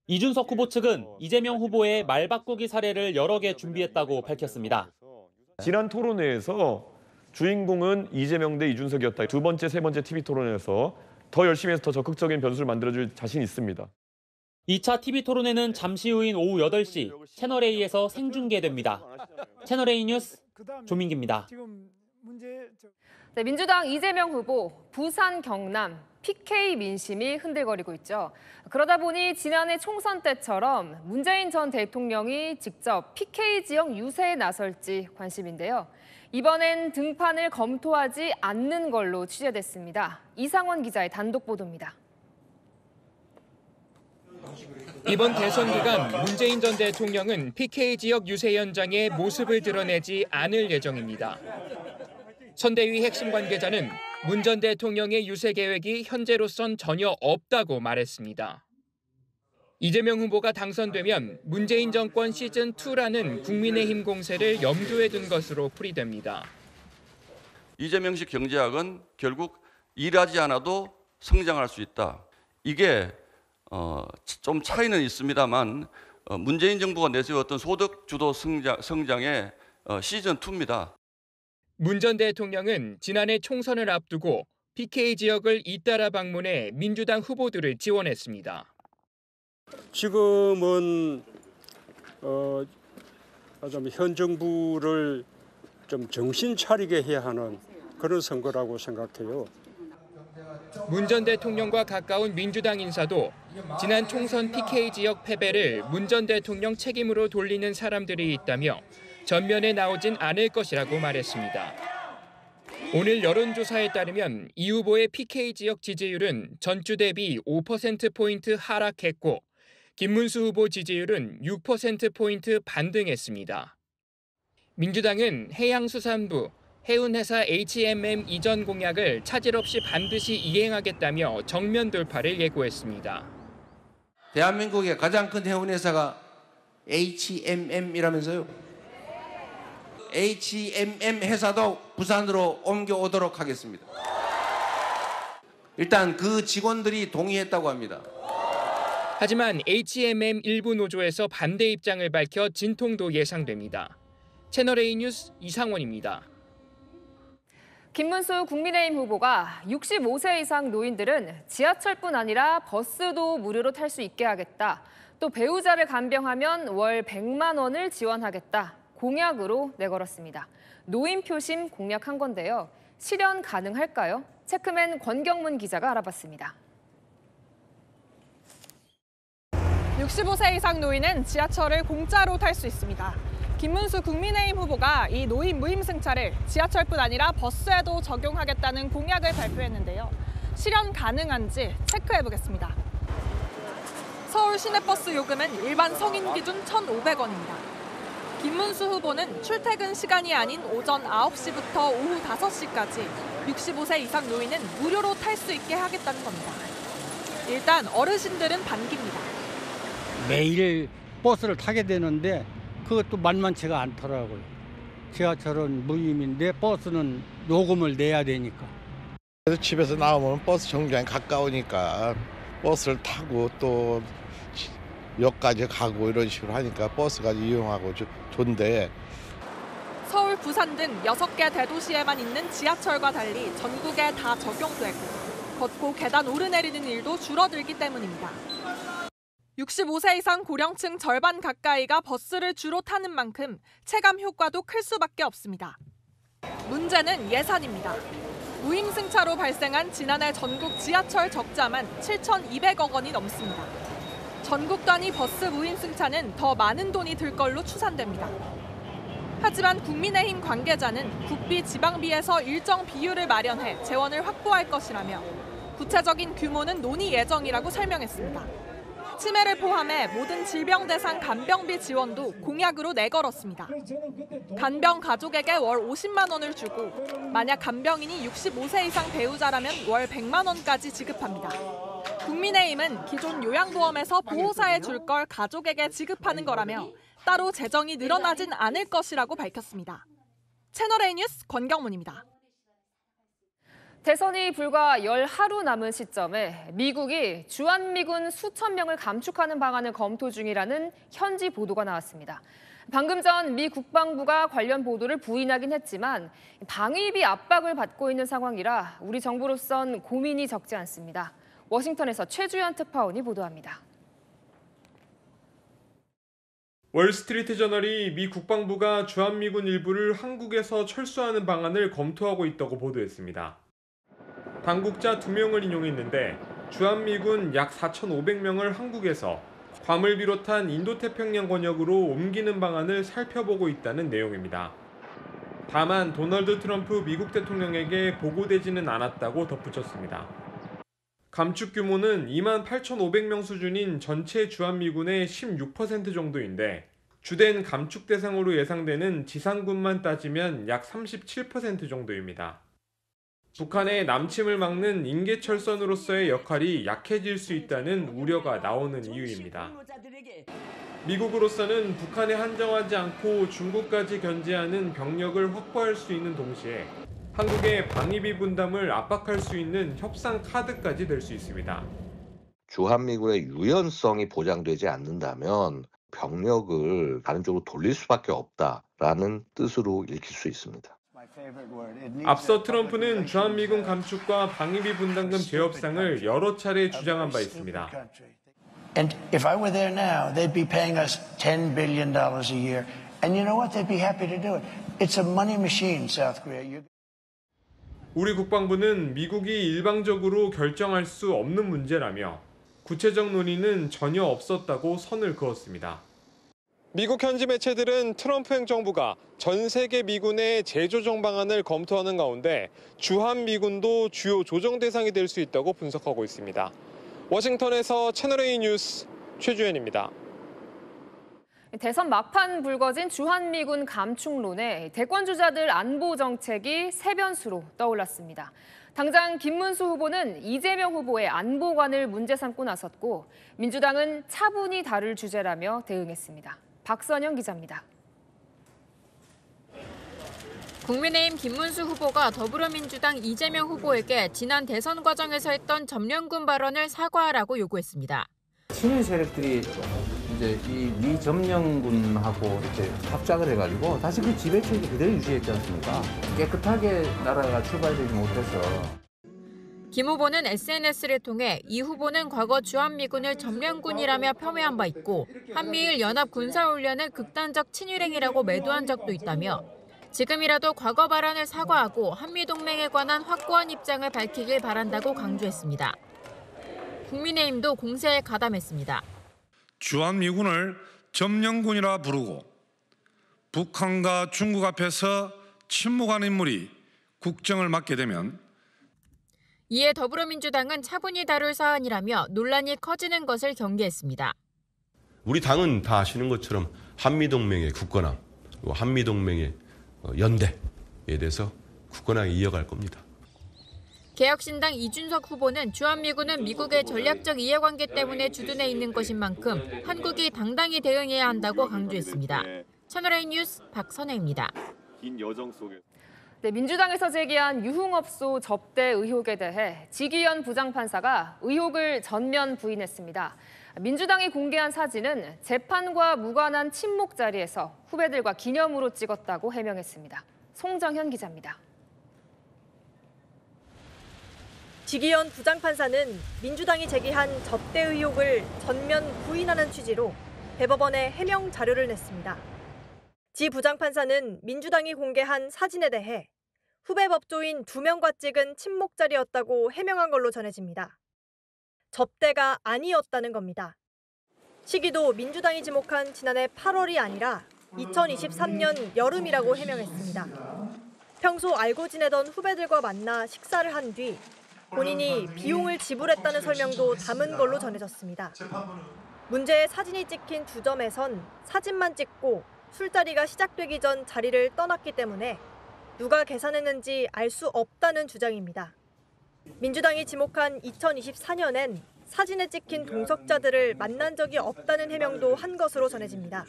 S22: 이준석 후보 측은 이재명 후보의 말 바꾸기 사례를 여러 개 준비했다고 밝혔습니다.
S16: 지난 토론회에서 주인공은 이재명 대 이준석이었다. 두 번째, 세 번째 TV 토론회에서 더 열심히 해서 더 적극적인 변수를 만들어줄 자신 있습니다.
S22: 2차 TV 토론회는 잠시 후인 오후 8시 채널A에서 생중계됩니다. 채널A 뉴스 조민기입니다.
S23: 네, 민주당 이재명 후보, 부산, 경남, PK 민심이 흔들거리고 있죠. 그러다 보니 지난해 총선 때처럼 문재인 전 대통령이 직접 PK 지역 유세에 나설지 관심인데요. 이번엔 등판을 검토하지 않는 걸로 취재됐습니다. 이상원 기자의 단독 보도입니다.
S24: 이번 대선 기간 문재인 전 대통령은 PK 지역 유세 현장에 모습을 드러내지 않을 예정입니다. 선대위 핵심 관계자는 문 전 대통령의 유세 계획이 현재로선 전혀 없다고 말했습니다. 이재명 후보가 당선되면 문재인 정권 시즌2라는 국민의힘 공세를 염두에 둔 것으로 풀이됩니다.
S25: 이재명식 경제학은 결국 일하지 않아도 성장할 수 있다. 이게 좀 차이는 있습니다만 문재인 정부가 내세웠던 소득 주도 성장의 시즌2입니다.
S24: 문 전 대통령은 지난해 총선을 앞두고 PK 지역을 잇따라 방문해 민주당 후보들을 지원했습니다.
S26: 지금은 현 정부를 좀 정신 차리게 해야 하는 그런 선거라고 생각해요.
S24: 문 전 대통령과 가까운 민주당 인사도 지난 총선 PK 지역 패배를 문 전 대통령 책임으로 돌리는 사람들이 있다며 전면에 나오진 않을 것이라고 말했습니다. 오늘 여론조사에 따르면 이 후보의 PK 지역 지지율은 전주 대비 5%포인트 하락했고 김문수 후보 지지율은 6%포인트 반등했습니다. 민주당은 해양수산부, 해운회사 HMM 이전 공약을 차질 없이 반드시 이행하겠다며 정면 돌파를 예고했습니다.
S4: 대한민국의 가장 큰 해운회사가 HMM이라면서요. HMM 회사도 부산으로 옮겨오도록 하겠습니다. 일단 그 직원들이 동의했다고 합니다.
S24: 하지만 HMM 일부 노조에서 반대 입장을 밝혀 진통도 예상됩니다. 채널A 뉴스 이상원입니다.
S23: 김문수 국민의힘 후보가 65세 이상 노인들은 지하철뿐 아니라 버스도 무료로 탈 수 있게 하겠다. 또 배우자를 간병하면 월 100만 원을 지원하겠다. 공약으로 내걸었습니다. 노인 표심 공략한 건데요. 실현 가능할까요? 체크맨 권경문 기자가 알아봤습니다.
S15: 65세 이상 노인은 지하철을 공짜로 탈 수 있습니다. 김문수 국민의힘 후보가 이 노인 무임승차를 지하철뿐 아니라 버스에도 적용하겠다는 공약을 발표했는데요. 실현 가능한지 체크해보겠습니다. 서울 시내버스 요금은 일반 성인 기준 1,500원입니다. 김문수 후보는 출퇴근 시간이 아닌 오전 9시부터 오후 5시까지 65세 이상 노인은 무료로 탈 수 있게 하겠다는 겁니다. 일단 어르신들은 반깁니다.
S5: 매일 버스를 타게 되는데 그것도 만만치가 않더라고요. 지하철은 무임인데 버스는 요금을 내야 되니까.
S6: 그래서 집에서 나오면 버스 정류장이 가까우니까 버스를 타고 또 역까지 가고 이런 식으로 하니까 버스가 이용하고 좋은데.
S15: 서울, 부산 등 6개 대도시에만 있는 지하철과 달리 전국에 다 적용되고 걷고 계단 오르내리는 일도 줄어들기 때문입니다. 65세 이상 고령층 절반 가까이가 버스를 주로 타는 만큼 체감 효과도 클 수밖에 없습니다. 문제는 예산입니다. 무임승차로 발생한 지난해 전국 지하철 적자만 7,200억 원이 넘습니다. 전국 단위 버스 무임승차는 더 많은 돈이 들 걸로 추산됩니다. 하지만 국민의힘 관계자는 국비 지방비에서 일정 비율을 마련해 재원을 확보할 것이라며 구체적인 규모는 논의 예정이라고 설명했습니다. 치매를 포함해 모든 질병 대상 간병비 지원도 공약으로 내걸었습니다. 간병 가족에게 월 50만 원을 주고 만약 간병인이 65세 이상 배우자라면 월 100만 원까지 지급합니다. 국민의힘은 기존 요양보험에서 보호사에 줄 걸 가족에게 지급하는 거라며 따로 재정이 늘어나진 않을 것이라고 밝혔습니다. 채널A 뉴스 권경문입니다.
S23: 대선이 불과 10하루 남은 시점에 미국이 주한미군 수천 명을 감축하는 방안을 검토 중이라는 현지 보도가 나왔습니다. 방금 전 미 국방부가 관련 보도를 부인하긴 했지만 방위비 압박을 받고 있는 상황이라 우리 정부로선 고민이 적지 않습니다. 워싱턴에서 최주현 특파원이 보도합니다.
S7: 월스트리트저널이 미 국방부가 주한미군 일부를 한국에서 철수하는 방안을 검토하고 있다고 보도했습니다. 당국자 2명을 인용했는데 주한미군 약 4,500명을 한국에서 괌을 비롯한 인도태평양 권역으로 옮기는 방안을 살펴보고 있다는 내용입니다. 다만 도널드 트럼프 미국 대통령에게 보고되지는 않았다고 덧붙였습니다. 감축 규모는 28,500명 수준인 전체 주한미군의 16% 정도인데 주된 감축 대상으로 예상되는 지상군만 따지면 약 37% 정도입니다. 북한의 남침을 막는 인계철선으로서의 역할이 약해질 수 있다는 우려가 나오는 이유입니다. 미국으로서는 북한에 한정하지 않고 중국까지 견제하는 병력을 확보할 수 있는 동시에 한국의 방위비 분담을 압박할 수 있는 협상 카드까지 될 수 있습니다.
S8: 주한미군의 유연성이 보장되지 않는다면 병력을 다른 쪽으로 돌릴 수밖에 없다라는 뜻으로 읽힐 수 있습니다.
S7: 앞서 트럼프는 주한미군 감축과 방위비 분담금 재협상을 여러 차례 주장한 바 있습니다.
S10: And if I were there now, they'd be paying us $10 billion a year. And you know what? They'd be happy to do it. It's a money machine, South Korea.
S7: 우리 국방부는 미국이 일방적으로 결정할 수 없는 문제라며 구체적 논의는 전혀 없었다고 선을 그었습니다. 미국 현지 매체들은 트럼프 행정부가 전 세계 미군의 재조정 방안을 검토하는 가운데 주한미군도 주요 조정 대상이 될 수 있다고 분석하고 있습니다. 워싱턴에서 채널A 뉴스 최주현입니다.
S23: 대선 막판 불거진 주한미군 감축론에 대권주자들 안보 정책이 새 변수로 떠올랐습니다. 당장 김문수 후보는 이재명 후보의 안보관을 문제 삼고 나섰고 민주당은 차분히 다룰 주제라며 대응했습니다. 박선영 기자입니다.
S9: 국민의힘 김문수 후보가 더불어민주당 이재명 후보에게 지난 대선 과정에서 했던 점령군 발언을 사과하라고 요구했습니다.
S12: 친일 세력들이 이제 이 미점령군하고 이렇게 합작을 해가지고 다시 그 지배체제 그대로 유지했지 않습니까? 깨끗하게 나라가 출발되지 못해서.
S9: 김 후보는 SNS를 통해 이 후보는 과거 주한미군을 점령군이라며 폄훼한 바 있고 한미일 연합 군사훈련을 극단적 친일행위라고 매도한 적도 있다며 지금이라도 과거 발언을 사과하고 한미동맹에 관한 확고한 입장을 밝히길 바란다고 강조했습니다. 국민의힘도 공세에 가담했습니다.
S13: 주한미군을 점령군이라 부르고 북한과 중국 앞에서 침묵한 인물이 국정을 맡게 되면
S9: 이에 더불어민주당은 차분히 다룰 사안이라며 논란이 커지는 것을 경계했습니다.
S17: 우리 당은 다 아시는 것처럼 한미동맹의 굳건함, 한미동맹의 연대에 대해서 굳건하게 이어갈 겁니다.
S9: 개혁신당 이준석 후보는 주한미군은 미국의 전략적 이해관계 때문에 주둔해 있는 것인 만큼 한국이 당당히 대응해야 한다고 강조했습니다. 채널A 뉴스 박선혜입니다.
S7: 긴 여정 속에.
S23: 네, 민주당에서 제기한 유흥업소 접대 의혹에 대해 지기현 부장판사가 의혹을 전면 부인했습니다. 민주당이 공개한 사진은 재판과 무관한 친목 자리에서 후배들과 기념으로 찍었다고 해명했습니다. 송정현 기자입니다.
S18: 지기현 부장판사는 민주당이 제기한 접대 의혹을 전면 부인하는 취지로 대법원에 해명 자료를 냈습니다. 지 부장판사는 민주당이 공개한 사진에 대해 후배 법조인 2명과 찍은 친목 자리였다고 해명한 걸로 전해집니다. 접대가 아니었다는 겁니다. 시기도 민주당이 지목한 지난해 8월이 아니라 2023년 여름이라고 해명했습니다. 평소 알고 지내던 후배들과 만나 식사를 한 뒤 본인이 비용을 지불했다는 설명도 담은 걸로 전해졌습니다. 문제의 사진이 찍힌 2점에선 사진만 찍고 술자리가 시작되기 전 자리를 떠났기 때문에 누가 계산했는지 알 수 없다는 주장입니다. 민주당이 지목한 2024년엔 사진에 찍힌 동석자들을 만난 적이 없다는 해명도 한 것으로 전해집니다.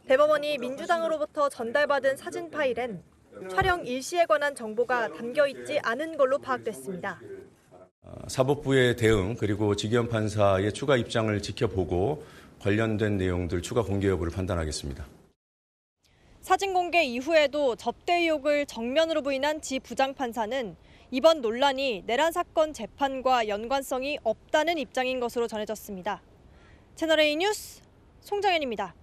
S18: 대법원이 민주당으로부터 전달받은 사진 파일엔 촬영 일시에 관한 정보가 담겨 있지 않은 걸로 파악됐습니다.
S19: 사법부의 대응 그리고 지기현 판사의 추가 입장을 지켜보고 관련된 내용들 추가 공개 여부를 판단하겠습니다.
S18: 사진 공개 이후에도 접대 의혹을 정면으로 부인한 지 부장판사는 이번 논란이 내란 사건 재판과 연관성이 없다는 입장인 것으로 전해졌습니다. 채널A 뉴스 송정현입니다.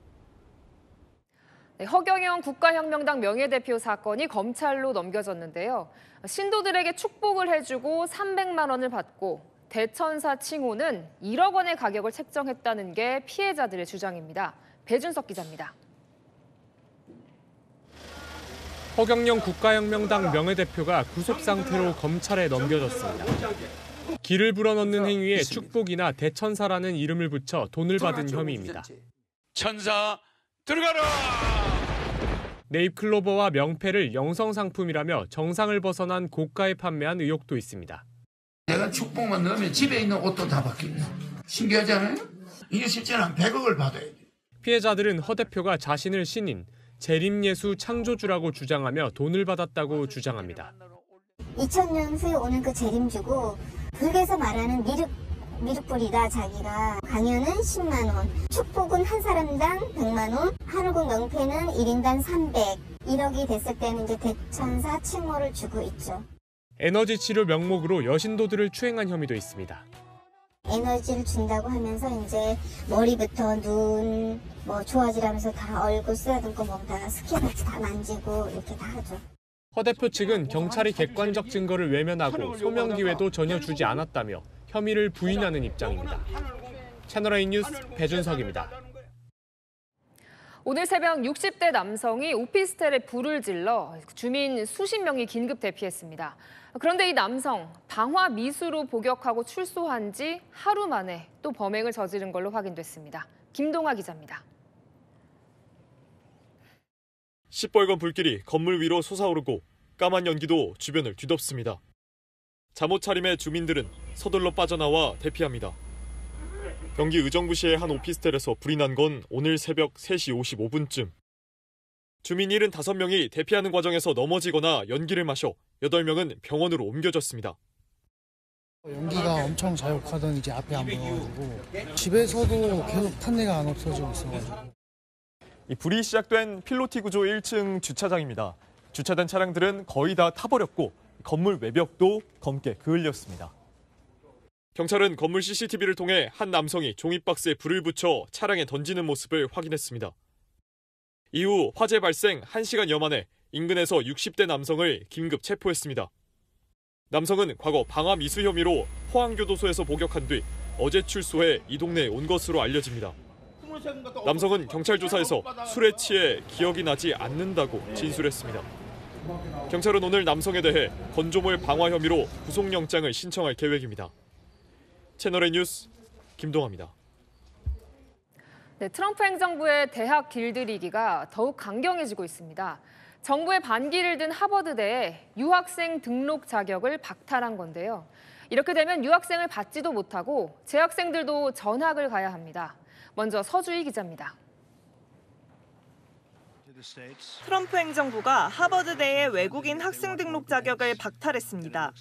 S23: 네, 허경영 국가혁명당 명예대표 사건이 검찰로 넘겨졌는데요. 신도들에게 축복을 해주고 300만 원을 받고 대천사 칭호는 1억 원의 가격을 책정했다는 게 피해자들의 주장입니다. 배준석 기자입니다.
S7: 허경영 국가혁명당 명예대표가 구속 상태로 검찰에 넘겨졌습니다. 기를 불어넣는 행위에 축복이나 대천사라는 이름을 붙여 돈을 받은 혐의입니다.
S27: 천사 들어가라!
S7: 네잎클로버와 명패를 영성상품이라며 정상을 벗어난 고가에 판매한 의혹도 있습니다.
S27: 내가 축복만 넣으면 집에 있는 옷도 다 바뀝니다. 신기하지 않아요? 이게 실제는 한 100억을 받아야 돼.
S7: 피해자들은 허 대표가 자신을 신인 재림예수 창조주라고 주장하며 돈을 받았다고 주장합니다.
S28: 2000년 후에 오는 그 재림주고 불교에서 말하는 미륵불이다. 자기가 강연은 10만 원, 축복은 한 사람당 100만 원, 한우국 명패는 1인당 300, 1억이 됐을 때는 이제 대천사 칭호를 주고 있죠.
S7: 에너지 치료 명목으로 여신도들을 추행한 혐의도 있습니다.
S28: 에너지를 준다고 하면서 이제 머리부터 눈 뭐 좋아지라면서 다 얼굴 쓰다듬고 몸 다 스킨같이 다 만지고 이렇게 다 하죠.
S7: 허 대표 측은 경찰이 객관적 증거를 외면하고 소명 기회도 전혀 주지 않았다며 혐의를 부인하는 입장입니다. 채널A 뉴스 배준석입니다.
S23: 오늘 새벽 60대 남성이 오피스텔에 불을 질러 주민 수십 명이 긴급 대피했습니다. 그런데 이 남성, 방화 미수로 복역하고 출소한 지 하루 만에 또 범행을 저지른 걸로 확인됐습니다. 김동아 기자입니다.
S1: 시뻘건 불길이 건물 위로 솟아오르고 까만 연기도 주변을 뒤덮습니다. 잠옷 차림의 주민들은 서둘러 빠져나와 대피합니다. 경기 의정부시의 한 오피스텔에서 불이 난 건 오늘 새벽 3시 55분쯤. 주민 75명이 대피하는 과정에서 넘어지거나 연기를 마셔 8명은 병원으로 옮겨졌습니다.
S2: 연기가 엄청 자욱하던 이제 앞에 안 보여가지고 집에서도 계속 탄내가 안 없어지고 있어가지고.
S1: 이 불이 시작된 필로티 구조 1층 주차장입니다. 주차된 차량들은 거의 다 타버렸고 건물 외벽도 검게 그을렸습니다. 경찰은 건물 CCTV를 통해 한 남성이 종이박스에 불을 붙여 차량에 던지는 모습을 확인했습니다. 이후 화재 발생 1시간여 만에 인근에서 60대 남성을 긴급 체포했습니다. 남성은 과거 방화 미수 혐의로 포항교도소에서 복역한 뒤 어제 출소해 이 동네에 온 것으로 알려집니다. 남성은 경찰 조사에서 술에 취해 기억이 나지 않는다고 진술했습니다. 경찰은 오늘 남성에 대해 건조물 방화 혐의로 구속영장을 신청할 계획입니다. 채널A 뉴스 김동아입니다.
S23: 네, 트럼프 행정부의 대학 길들이기가 더욱 강경해지고 있습니다. 정부의 반기를 든 하버드대에 유학생 등록 자격을 박탈한 건데요. 이렇게 되면 유학생을 받지도 못하고 재학생들도 전학을 가야 합니다. 먼저 서주희 기자입니다.
S15: 트럼프 행정부가 하버드대의 외국인 학생 등록 자격을 박탈했습니다.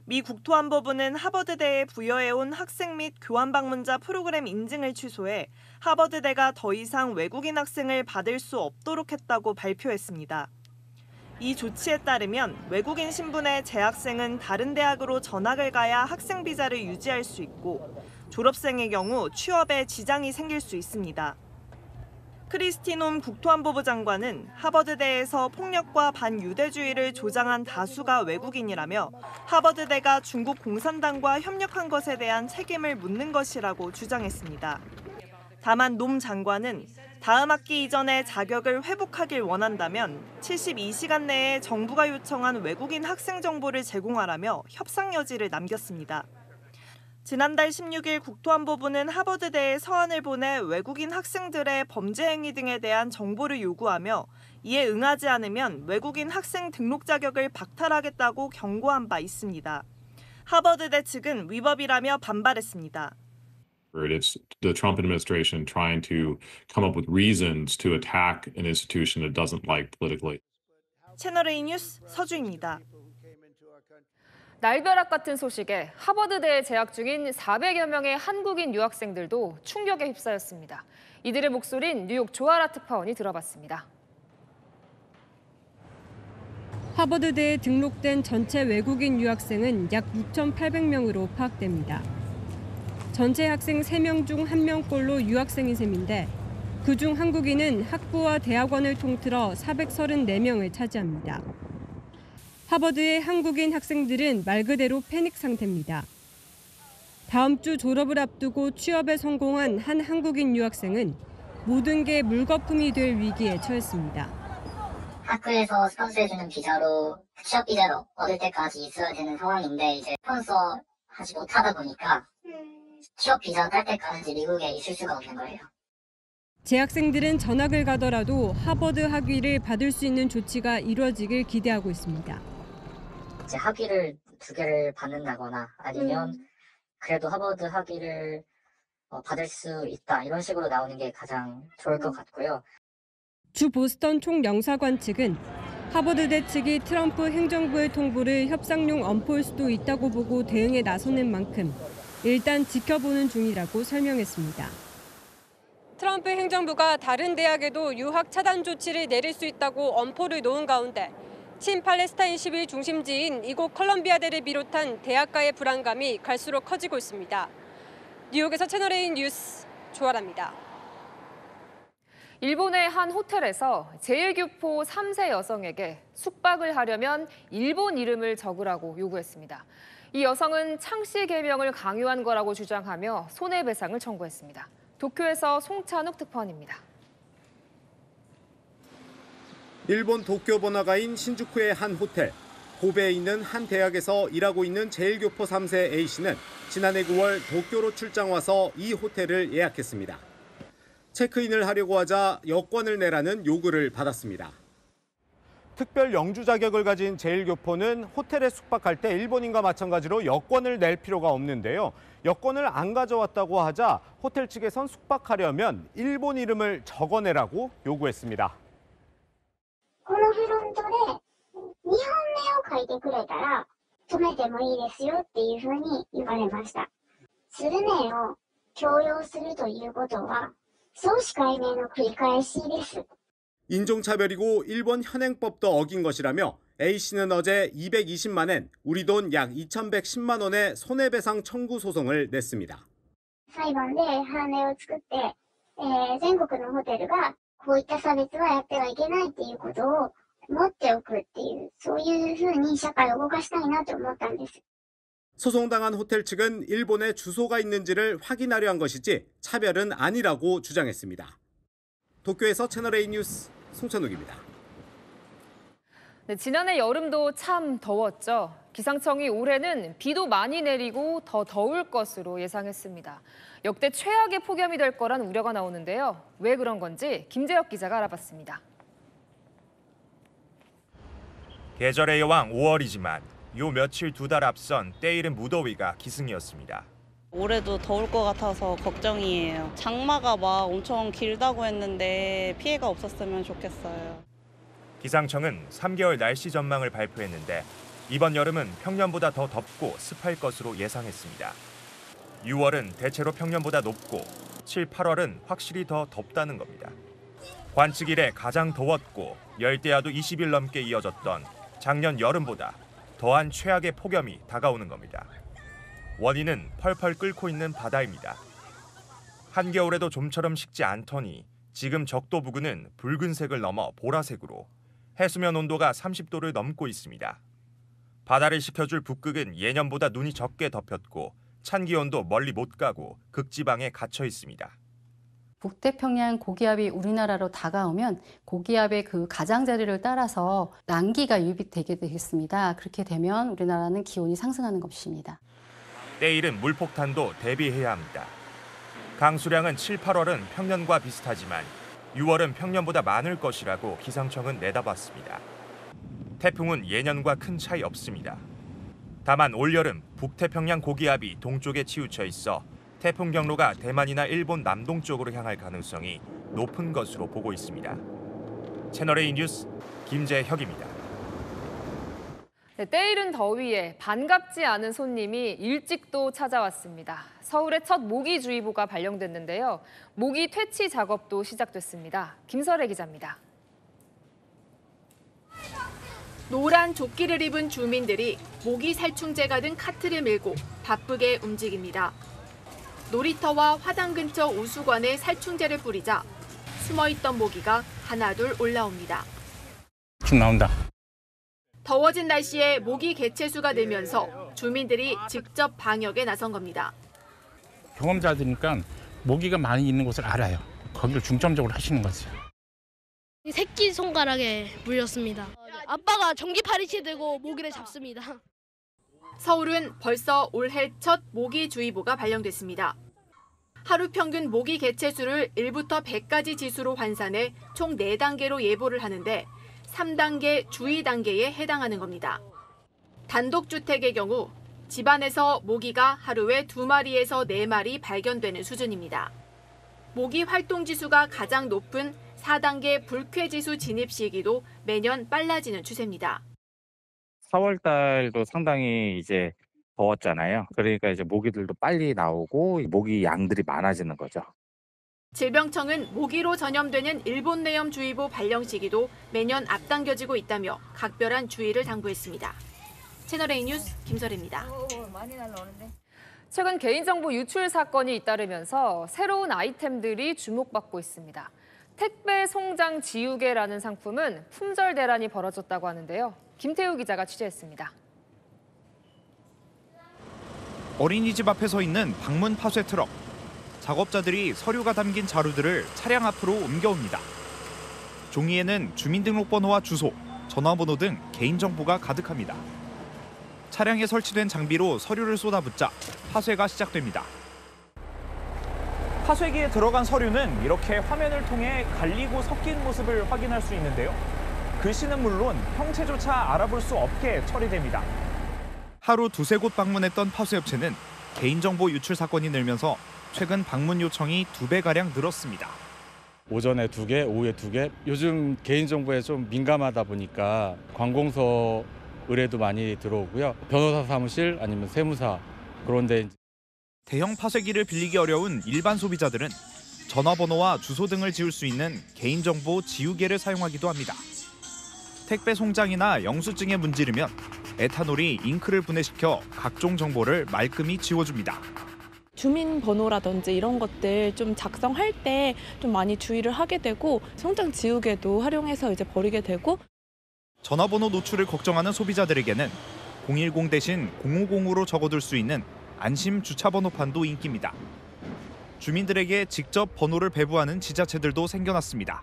S15: 미 국토안보부는 하버드대에 부여해온 학생 및 교환 방문자 프로그램 인증을 취소해 하버드대가 더 이상 외국인 학생을 받을 수 없도록 했다고 발표했습니다. 이 조치에 따르면 외국인 신분의 재학생은 다른 대학으로 전학을 가야 학생 비자를 유지할 수 있고 졸업생의 경우 취업에 지장이 생길 수 있습니다. 크리스티 놈 국토안보부 장관은 하버드대에서 폭력과 반유대주의를 조장한 다수가 외국인이라며 하버드대가 중국 공산당과 협력한 것에 대한 책임을 묻는 것이라고 주장했습니다. 다만 놈 장관은 다음 학기 이전에 자격을 회복하길 원한다면 72시간 내에 정부가 요청한 외국인 학생 정보를 제공하라며 협상 여지를 남겼습니다. 지난달 16일 국토안보부는 하버드대에 서한을 보내 외국인 학생들의 범죄 행위 등에 대한 정보를 요구하며 이에 응하지 않으면 외국인 학생 등록 자격을 박탈하겠다고 경고한 바 있습니다. 하버드대 측은 위법이라며 반발했습니다.
S3: It's the Trump administration trying to come up with reasons to attack an institution it doesn't like politically.
S15: 채널A 뉴스 서주입니다.
S23: 날벼락 같은 소식에 하버드대에 재학 중인 400여 명의 한국인 유학생들도 충격에 휩싸였습니다. 이들의 목소리는 뉴욕 조아라 특파원이 들어봤습니다.
S11: 하버드대에 등록된 전체 외국인 유학생은 약 6,800명으로 파악됩니다. 전체 학생 3명 중 1명꼴로 유학생인 셈인데 그중 한국인은 학부와 대학원을 통틀어 434명을 차지합니다. 하버드의 한국인 학생들은 말 그대로 패닉 상태입니다. 다음 주 졸업을 앞두고 취업에 성공한 한 한국인 유학생은 모든 게 물거품이 될 위기에 처했습니다.
S28: 학교에서 스폰서해주는 비자로 취업 비자로 얻을 때까지 있어야 되는 상황인데 이제 스폰서하지 못하다 보니까 취업 비자 딸 때까지 미국에 있을 수가 없는 거예요.
S11: 재학생들은 전학을 가더라도 하버드 학위를 받을 수 있는 조치가 이루어지길 기대하고 있습니다.
S28: 이제 학위를 2개를 받는다거나 아니면 그래도 하버드 학위를 받을 수 있다 이런 식으로 나오는 게 가장 좋을 것 같고요.
S11: 주 보스턴 총영사관 측은 하버드대 측이 트럼프 행정부의 통보를 협상용 엄포일 수도 있다고 보고 대응에 나서는 만큼 일단 지켜보는 중이라고 설명했습니다. 트럼프 행정부가 다른 대학에도 유학 차단 조치를 내릴 수 있다고 엄포를 놓은 가운데 친팔레스타인 시위 중심지인 이곳 컬럼비아대를 비롯한 대학가의 불안감이 갈수록 커지고 있습니다. 뉴욕에서 채널A 뉴스 조아라입니다.
S23: 일본의 한 호텔에서 제일교포 3세 여성에게 숙박을 하려면 일본 이름을 적으라고 요구했습니다. 이 여성은 창씨 개명을 강요한 거라고 주장하며 손해배상을 청구했습니다. 도쿄에서 송찬욱 특파원입니다.
S4: 일본 도쿄 번화가인 신주쿠의 한 호텔. 고베에 있는 한 대학에서 일하고 있는 제일교포 3세 A씨는 지난해 9월 도쿄로 출장 와서 이 호텔을 예약했습니다. 체크인을 하려고 하자 여권을 내라는 요구를 받았습니다.
S14: 특별 영주 자격을 가진 제일교포는 호텔에 숙박할 때 일본인과 마찬가지로 여권을 낼 필요가 없는데요. 여권을 안 가져왔다고 하자 호텔 측에선 숙박하려면 일본 이름을 적어내라고 요구했습니다.
S28: このフロントで2本目を書いてくれたら止めてもいいですよっていうふうに言われました。スルメを強要するということは総司会名の繰り返しです。
S4: 인종차별이고 일본 현행법도 어긴 것이라며 A씨는 어제 220만 엔, 우리 돈 약 2,110만 원의 손해배상 청구 소송을 냈습니다.
S28: 裁判で判例を作って、全国のホテルがこういった差別はやってはいけないっていうことを持っておくっていう、そういうふうに社会を動かしたいなと思ったんです。
S4: 소송당한 호텔 측은 일본에 주소가 있는지를 확인하려 한 것이지 차별은 아니라고 주장했습니다. 도쿄에서 채널A 뉴스 송찬욱입니다.
S23: 네, 지난해 여름도 참 더웠죠. 기상청이 올해는 비도 많이 내리고 더 더울 것으로 예상했습니다. 역대 최악의 폭염이 될 거란 우려가 나오는데요. 왜 그런 건지 김재혁 기자가 알아봤습니다.
S16: 계절의 여왕 5월이지만 요 며칠 두 달 앞선 때이른 무더위가 기승이었습니다.
S20: 올해도 더울 것 같아서 걱정이에요. 장마가 막 엄청 길다고 했는데 피해가 없었으면 좋겠어요.
S16: 기상청은 3개월 날씨 전망을 발표했는데 이번 여름은 평년보다 더 덥고 습할 것으로 예상했습니다. 6월은 대체로 평년보다 높고 7, 8월은 확실히 더 덥다는 겁니다. 관측 이래 가장 더웠고 열대야도 20일 넘게 이어졌던 작년 여름보다 더한 최악의 폭염이 다가오는 겁니다. 원인은 펄펄 끓고 있는 바다입니다. 한겨울에도 좀처럼 식지 않더니 지금 적도 부근은 붉은색을 넘어 보라색으로 해수면 온도가 30도를 넘고 있습니다. 바다를 식혀줄 북극은 예년보다 눈이 적게 덮였고 찬 기온도 멀리 못 가고 극지방에 갇혀 있습니다.
S21: 북태평양 고기압이 우리나라로 다가오면 고기압의 그 가장자리를 따라서 난기가 유입되게 되겠습니다. 그렇게 되면 우리나라는 기온이 상승하는 것입니다.
S16: 때이른 물폭탄도 대비해야 합니다. 강수량은 7, 8월은 평년과 비슷하지만 6월은 평년보다 많을 것이라고 기상청은 내다봤습니다. 태풍은 예년과 큰 차이 없습니다. 다만 올여름 북태평양 고기압이 동쪽에 치우쳐 있어 태풍 경로가 대만이나 일본 남동쪽으로 향할 가능성이 높은 것으로 보고 있습니다. 채널A 뉴스 김재혁입니다.
S23: 네, 때이른 더위에 반갑지 않은 손님이 일찍도 찾아왔습니다. 서울에 첫 모기주의보가 발령됐는데요. 모기 퇴치 작업도 시작됐습니다. 김설혜 기자입니다.
S22: 노란 조끼를 입은 주민들이 모기 살충제가 든 카트를 밀고 바쁘게 움직입니다. 놀이터와 화단 근처 우수관에 살충제를 뿌리자 숨어있던 모기가 하나둘 올라옵니다.
S25: 쭉 나온다.
S22: 더워진 날씨에 모기 개체수가 늘면서 주민들이 직접 방역에 나선 겁니다.
S25: 경험자들이니까 모기가 많이 있는 곳을 알아요. 거기를 중점적으로 하시는 거죠.
S26: 새끼 손가락에 물렸습니다. 아빠가 전기 파리채 들고 모기를 잡습니다.
S22: 서울은 벌써 올해 첫 모기주의보가 발령됐습니다. 하루 평균 모기 개체수를 1부터 100까지 지수로 환산해 총 4단계로 예보를 하는데 3단계 주의 단계에 해당하는 겁니다. 단독주택의 경우 집안에서 모기가 하루에 2마리에서 4마리 발견되는 수준입니다. 모기 활동 지수가 가장 높은 4단계 불쾌 지수 진입 시기도 매년 빨라지는 추세입니다.
S29: 4월 달도 상당히 이제 더웠잖아요. 그러니까 이제 모기들도 빨리 나오고 모기 양들이 많아지는 거죠.
S22: 질병청은 모기로 전염되는 일본내염주의보 발령 시기도 매년 앞당겨지고 있다며 각별한 주의를 당부했습니다. 채널A 뉴스 김설혜입니다.
S23: 최근 개인정보 유출 사건이 잇따르면서 새로운 아이템들이 주목받고 있습니다. 택배 송장 지우개라는 상품은 품절 대란이 벌어졌다고 하는데요. 김태우 기자가 취재했습니다.
S5: 어린이집 앞에 서 있는 방문 파쇄 트럭. 작업자들이 서류가 담긴 자루들을 차량 앞으로 옮겨옵니다. 종이에는 주민등록번호와 주소, 전화번호 등 개인정보가 가득합니다. 차량에 설치된 장비로 서류를 쏟아붓자 파쇄가 시작됩니다. 파쇄기에 들어간 서류는 이렇게 화면을 통해 갈리고 섞인 모습을 확인할 수 있는데요. 글씨는 물론 형체조차 알아볼 수 없게 처리됩니다. 하루 두세 곳 방문했던 파쇄업체는 개인정보 유출 사건이 늘면서 최근 방문 요청이 2배가량 늘었습니다.
S6: 오전에 2개, 오후에 2개. 요즘 개인정보에 좀 민감하다 보니까 관공서 의뢰도 많이 들어오고요. 변호사 사무실 아니면 세무사 그런데
S5: 대형 파쇄기를 빌리기 어려운 일반 소비자들은 전화번호와 주소 등을 지울 수 있는 개인정보 지우개를 사용하기도 합니다. 택배 송장이나 영수증에 문지르면 에탄올이 잉크를 분해시켜 각종 정보를 말끔히 지워줍니다.
S8: 주민번호라든지 이런 것들 좀 작성할 때 좀 많이 주의를 하게 되고 송장 지우개도 활용해서 이제 버리게 되고
S5: 전화번호 노출을 걱정하는 소비자들에게는 010 대신 050으로 적어둘 수 있는 안심 주차번호판도 인기입니다. 주민들에게 직접 번호를 배부하는 지자체들도 생겨났습니다.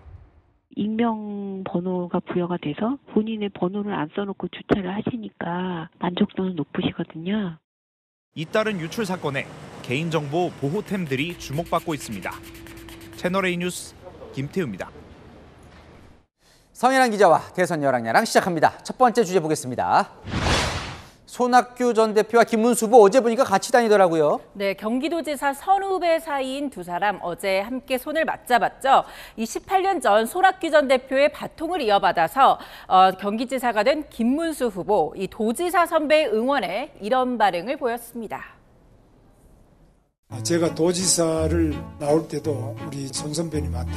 S9: 익명 번호가 부여가 돼서 본인의 번호를 안 써놓고 주차를 하시니까 만족도는 높으시거든요.
S5: 잇따른 유출 사건에 개인정보 보호템들이 주목받고 있습니다. 채널A 뉴스 김태우입니다.
S10: 성현환 기자와 대선 열왕야랑 시작합니다. 첫 번째 주제 보겠습니다. 손학규 전 대표와 김문수 후보 어제 보니까 같이 다니더라고요.
S12: 네, 경기도지사 선후배 사이인 두 사람 어제 함께 손을 맞잡았죠. 28년 전 손학규 전 대표의 바통을 이어받아서 경기지사가 된 김문수 후보, 이 도지사 선배의 응원에 이런 반응을 보였습니다.
S13: 제가 도지사를 나올 때도 우리 정 선배님한테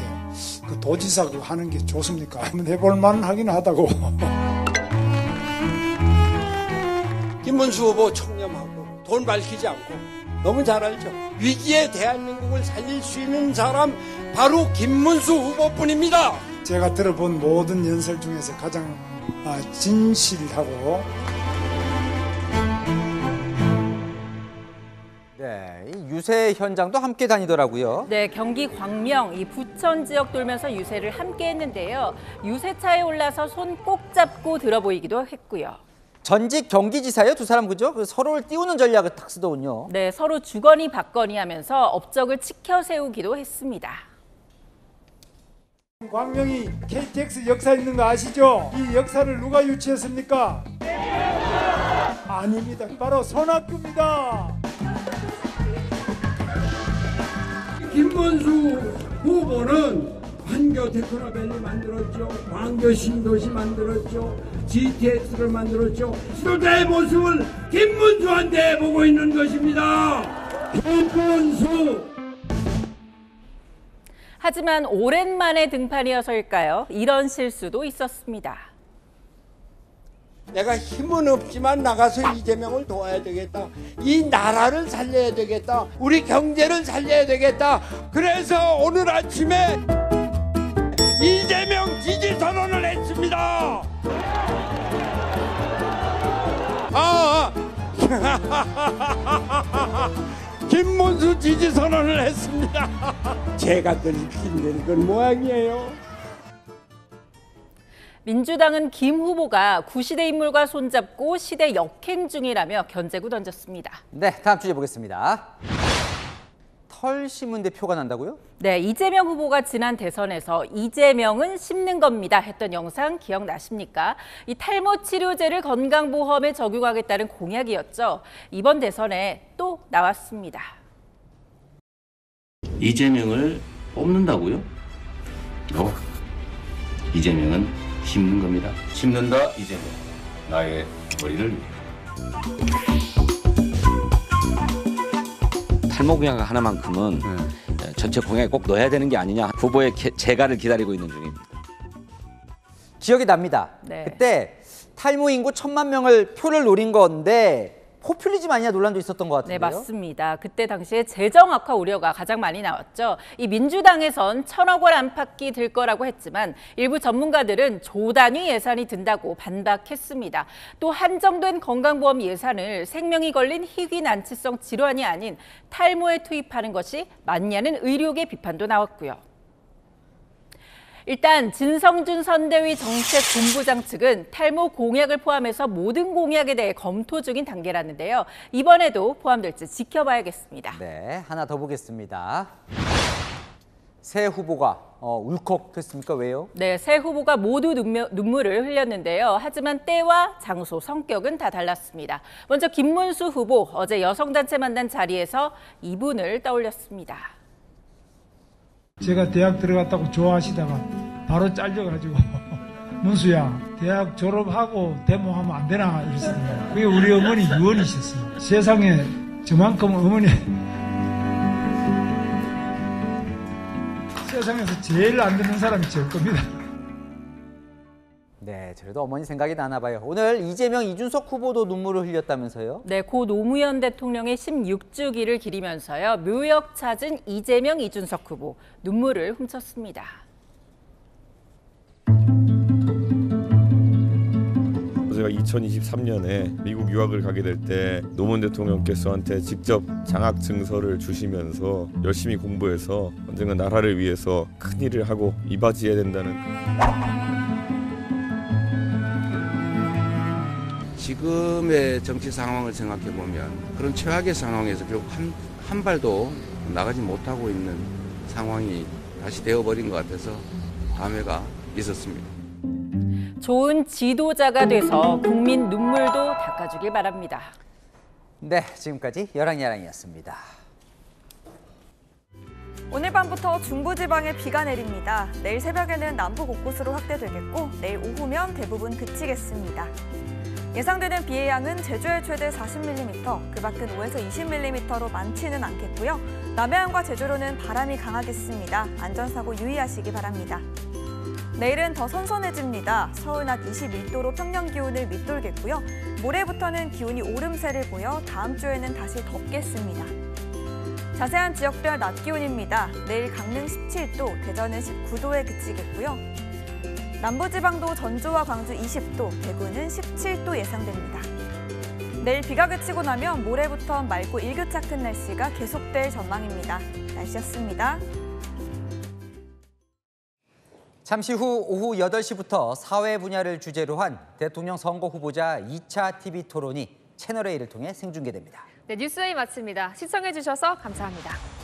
S13: 그 도지사 그거 하는 게 좋습니까? 한번 해볼 만하긴 하다고.
S17: 김문수 후보 청렴하고 돈 밝히지 않고 너무 잘 알죠. 위기에 대한민국을 살릴 수 있는 사람 바로 김문수 후보뿐입니다.
S13: 제가 들어본 모든 연설 중에서 가장 진실하고
S10: 네, 이 유세 현장도 함께 다니더라고요.
S12: 네, 경기 광명, 이 부천 지역 돌면서 유세를 함께 했는데요. 유세차에 올라서 손 꼭 잡고 들어보이기도 했고요.
S10: 전직 경기지사예요, 두 사람 그죠? 그 서로를 띄우는 전략을 딱 쓰더군요.
S12: 네, 서로 주거니 받거니 하면서 업적을 치켜 세우기도 했습니다.
S13: 광명이 KTX 역사 있는 거 아시죠? 이 역사를 누가 유치했습니까? 아닙니다. 바로 손학규입니다.
S24: 김문수 후보는 환교 테크노밸리 만들었죠. 광교 신도시 만들었죠. GTX를 만들었죠. 지도자의 모습을 김문수한테 보고 있는 것입니다. 김문수.
S12: 하지만 오랜만에 등판이어서일까요? 이런 실수도 있었습니다.
S17: 내가 힘은 없지만 나가서 이재명을 도와야 되겠다. 이 나라를 살려야 되겠다. 우리 경제를 살려야 되겠다. 그래서 오늘 아침에 이재명 지지 선언을 했습니다. 김문수 지지 선언을 했습니다. 제가 늘 힘든 모양이에요.
S12: 민주당은 김 후보가 구시대 인물과 손잡고 시대 역행 중이라며 견제구 던졌습니다.
S10: 네, 다음 주제 보겠습니다. 털 심은 데 표가 난다고요?
S12: 네, 이재명 후보가 지난 대선에서 이재명은 심는 겁니다 했던 영상 기억나십니까? 이 탈모 치료제를 건강보험에 적용하겠다는 공약이었죠. 이번 대선에 또 나왔습니다.
S30: 이재명을 뽑는다고요? 이재명은 심는 겁니다. 심는다 이재명. 나의 머리를 위해.
S31: 탈모 공약 하나만큼은 전체 공약에 꼭 넣어야 되는 게 아니냐. 후보의 재가를 기다리고 있는 중입니다.
S10: 기억이 납니다.
S12: 네.
S10: 그때 탈모 인구 1,000만 명을 표를 노린 건데 포퓰리즘 아니냐 논란도 있었던 것 같은데요.
S12: 네, 맞습니다. 그때 당시에 재정 악화 우려가 가장 많이 나왔죠. 이 민주당에선 1,000억 원 안팎이 들 거라고 했지만 일부 전문가들은 조 단위 예산이 든다고 반박했습니다. 또 한정된 건강보험 예산을 생명이 걸린 희귀 난치성 질환이 아닌 탈모에 투입하는 것이 맞냐는 의료계 비판도 나왔고요. 일단 진성준 선대위 정책본부장 측은 탈모 공약을 포함해서 모든 공약에 대해 검토 중인 단계라는데요. 이번에도 포함될지 지켜봐야겠습니다.
S10: 네, 하나 더 보겠습니다. 새 후보가 울컥했습니까? 왜요?
S12: 네, 새 후보가 모두 눈물을 흘렸는데요. 하지만 때와 장소, 성격은 다 달랐습니다. 먼저 김문수 후보, 어제 여성단체 만난 자리에서 이분을 떠올렸습니다.
S13: 제가 대학 들어갔다고 좋아하시다가 바로 잘려가지고 문수야 대학 졸업하고 데모하면 안 되나 이러시더라고요. 그게 우리 어머니 유언이셨어요. 세상에 저만큼 어머니 세상에서 제일 안 듣는 사람이 저 겁니다.
S10: 네, 저래도 어머니 생각이 나나 봐요. 오늘 이재명, 이준석 후보도 눈물을 흘렸다면서요?
S12: 네, 고 노무현 대통령의 16주기를 기리면서요. 묘역 찾은 이재명, 이준석 후보 눈물을 훔쳤습니다.
S1: 제가 2023년에 미국 유학을 가게 될 때 노무현 대통령께서 저한테 직접 장학 증서를 주시면서 열심히 공부해서 언젠가 나라를 위해서 큰 일을 하고 이바지해야 된다는
S2: 지금의 정치 상황을 생각해 보면 그런 최악의 상황에서 결국 한 발도 나가지 못하고 있는 상황이 다시 되어버린 것 같아서 감회가 있었습니다.
S12: 좋은 지도자가 돼서 국민 눈물도 닦아주길 바랍니다.
S10: 네, 지금까지 여랑야랑이었습니다.
S3: 오늘 밤부터 중부지방에 비가 내립니다. 내일 새벽에는 남부 곳곳으로 확대되겠고 내일 오후면 대부분 그치겠습니다. 예상되는 비의 양은 제주에 최대 40mm, 그 밖은 5에서 20mm로 많지는 않겠고요. 남해안과 제주로는 바람이 강하겠습니다. 안전사고 유의하시기 바랍니다. 내일은 더 선선해집니다. 서울 낮 21도로 평년 기온을 밑돌겠고요. 모레부터는 기온이 오름세를 보여 다음 주에는 다시 덥겠습니다. 자세한 지역별 낮 기온입니다. 내일 강릉 17도, 대전은 19도에 그치겠고요. 남부지방도 전주와 광주 20도, 대구는 17도 예상됩니다. 내일 비가 그치고 나면 모레부터 맑고 일교차 큰 날씨가 계속될 전망입니다. 날씨였습니다.
S10: 잠시 후 오후 8시부터 사회 분야를 주제로 한 대통령 선거 후보자 2차 TV 토론이 채널A를 통해 생중계됩니다.
S23: 네, 뉴스웨이 마칩니다. 시청해주셔서 감사합니다.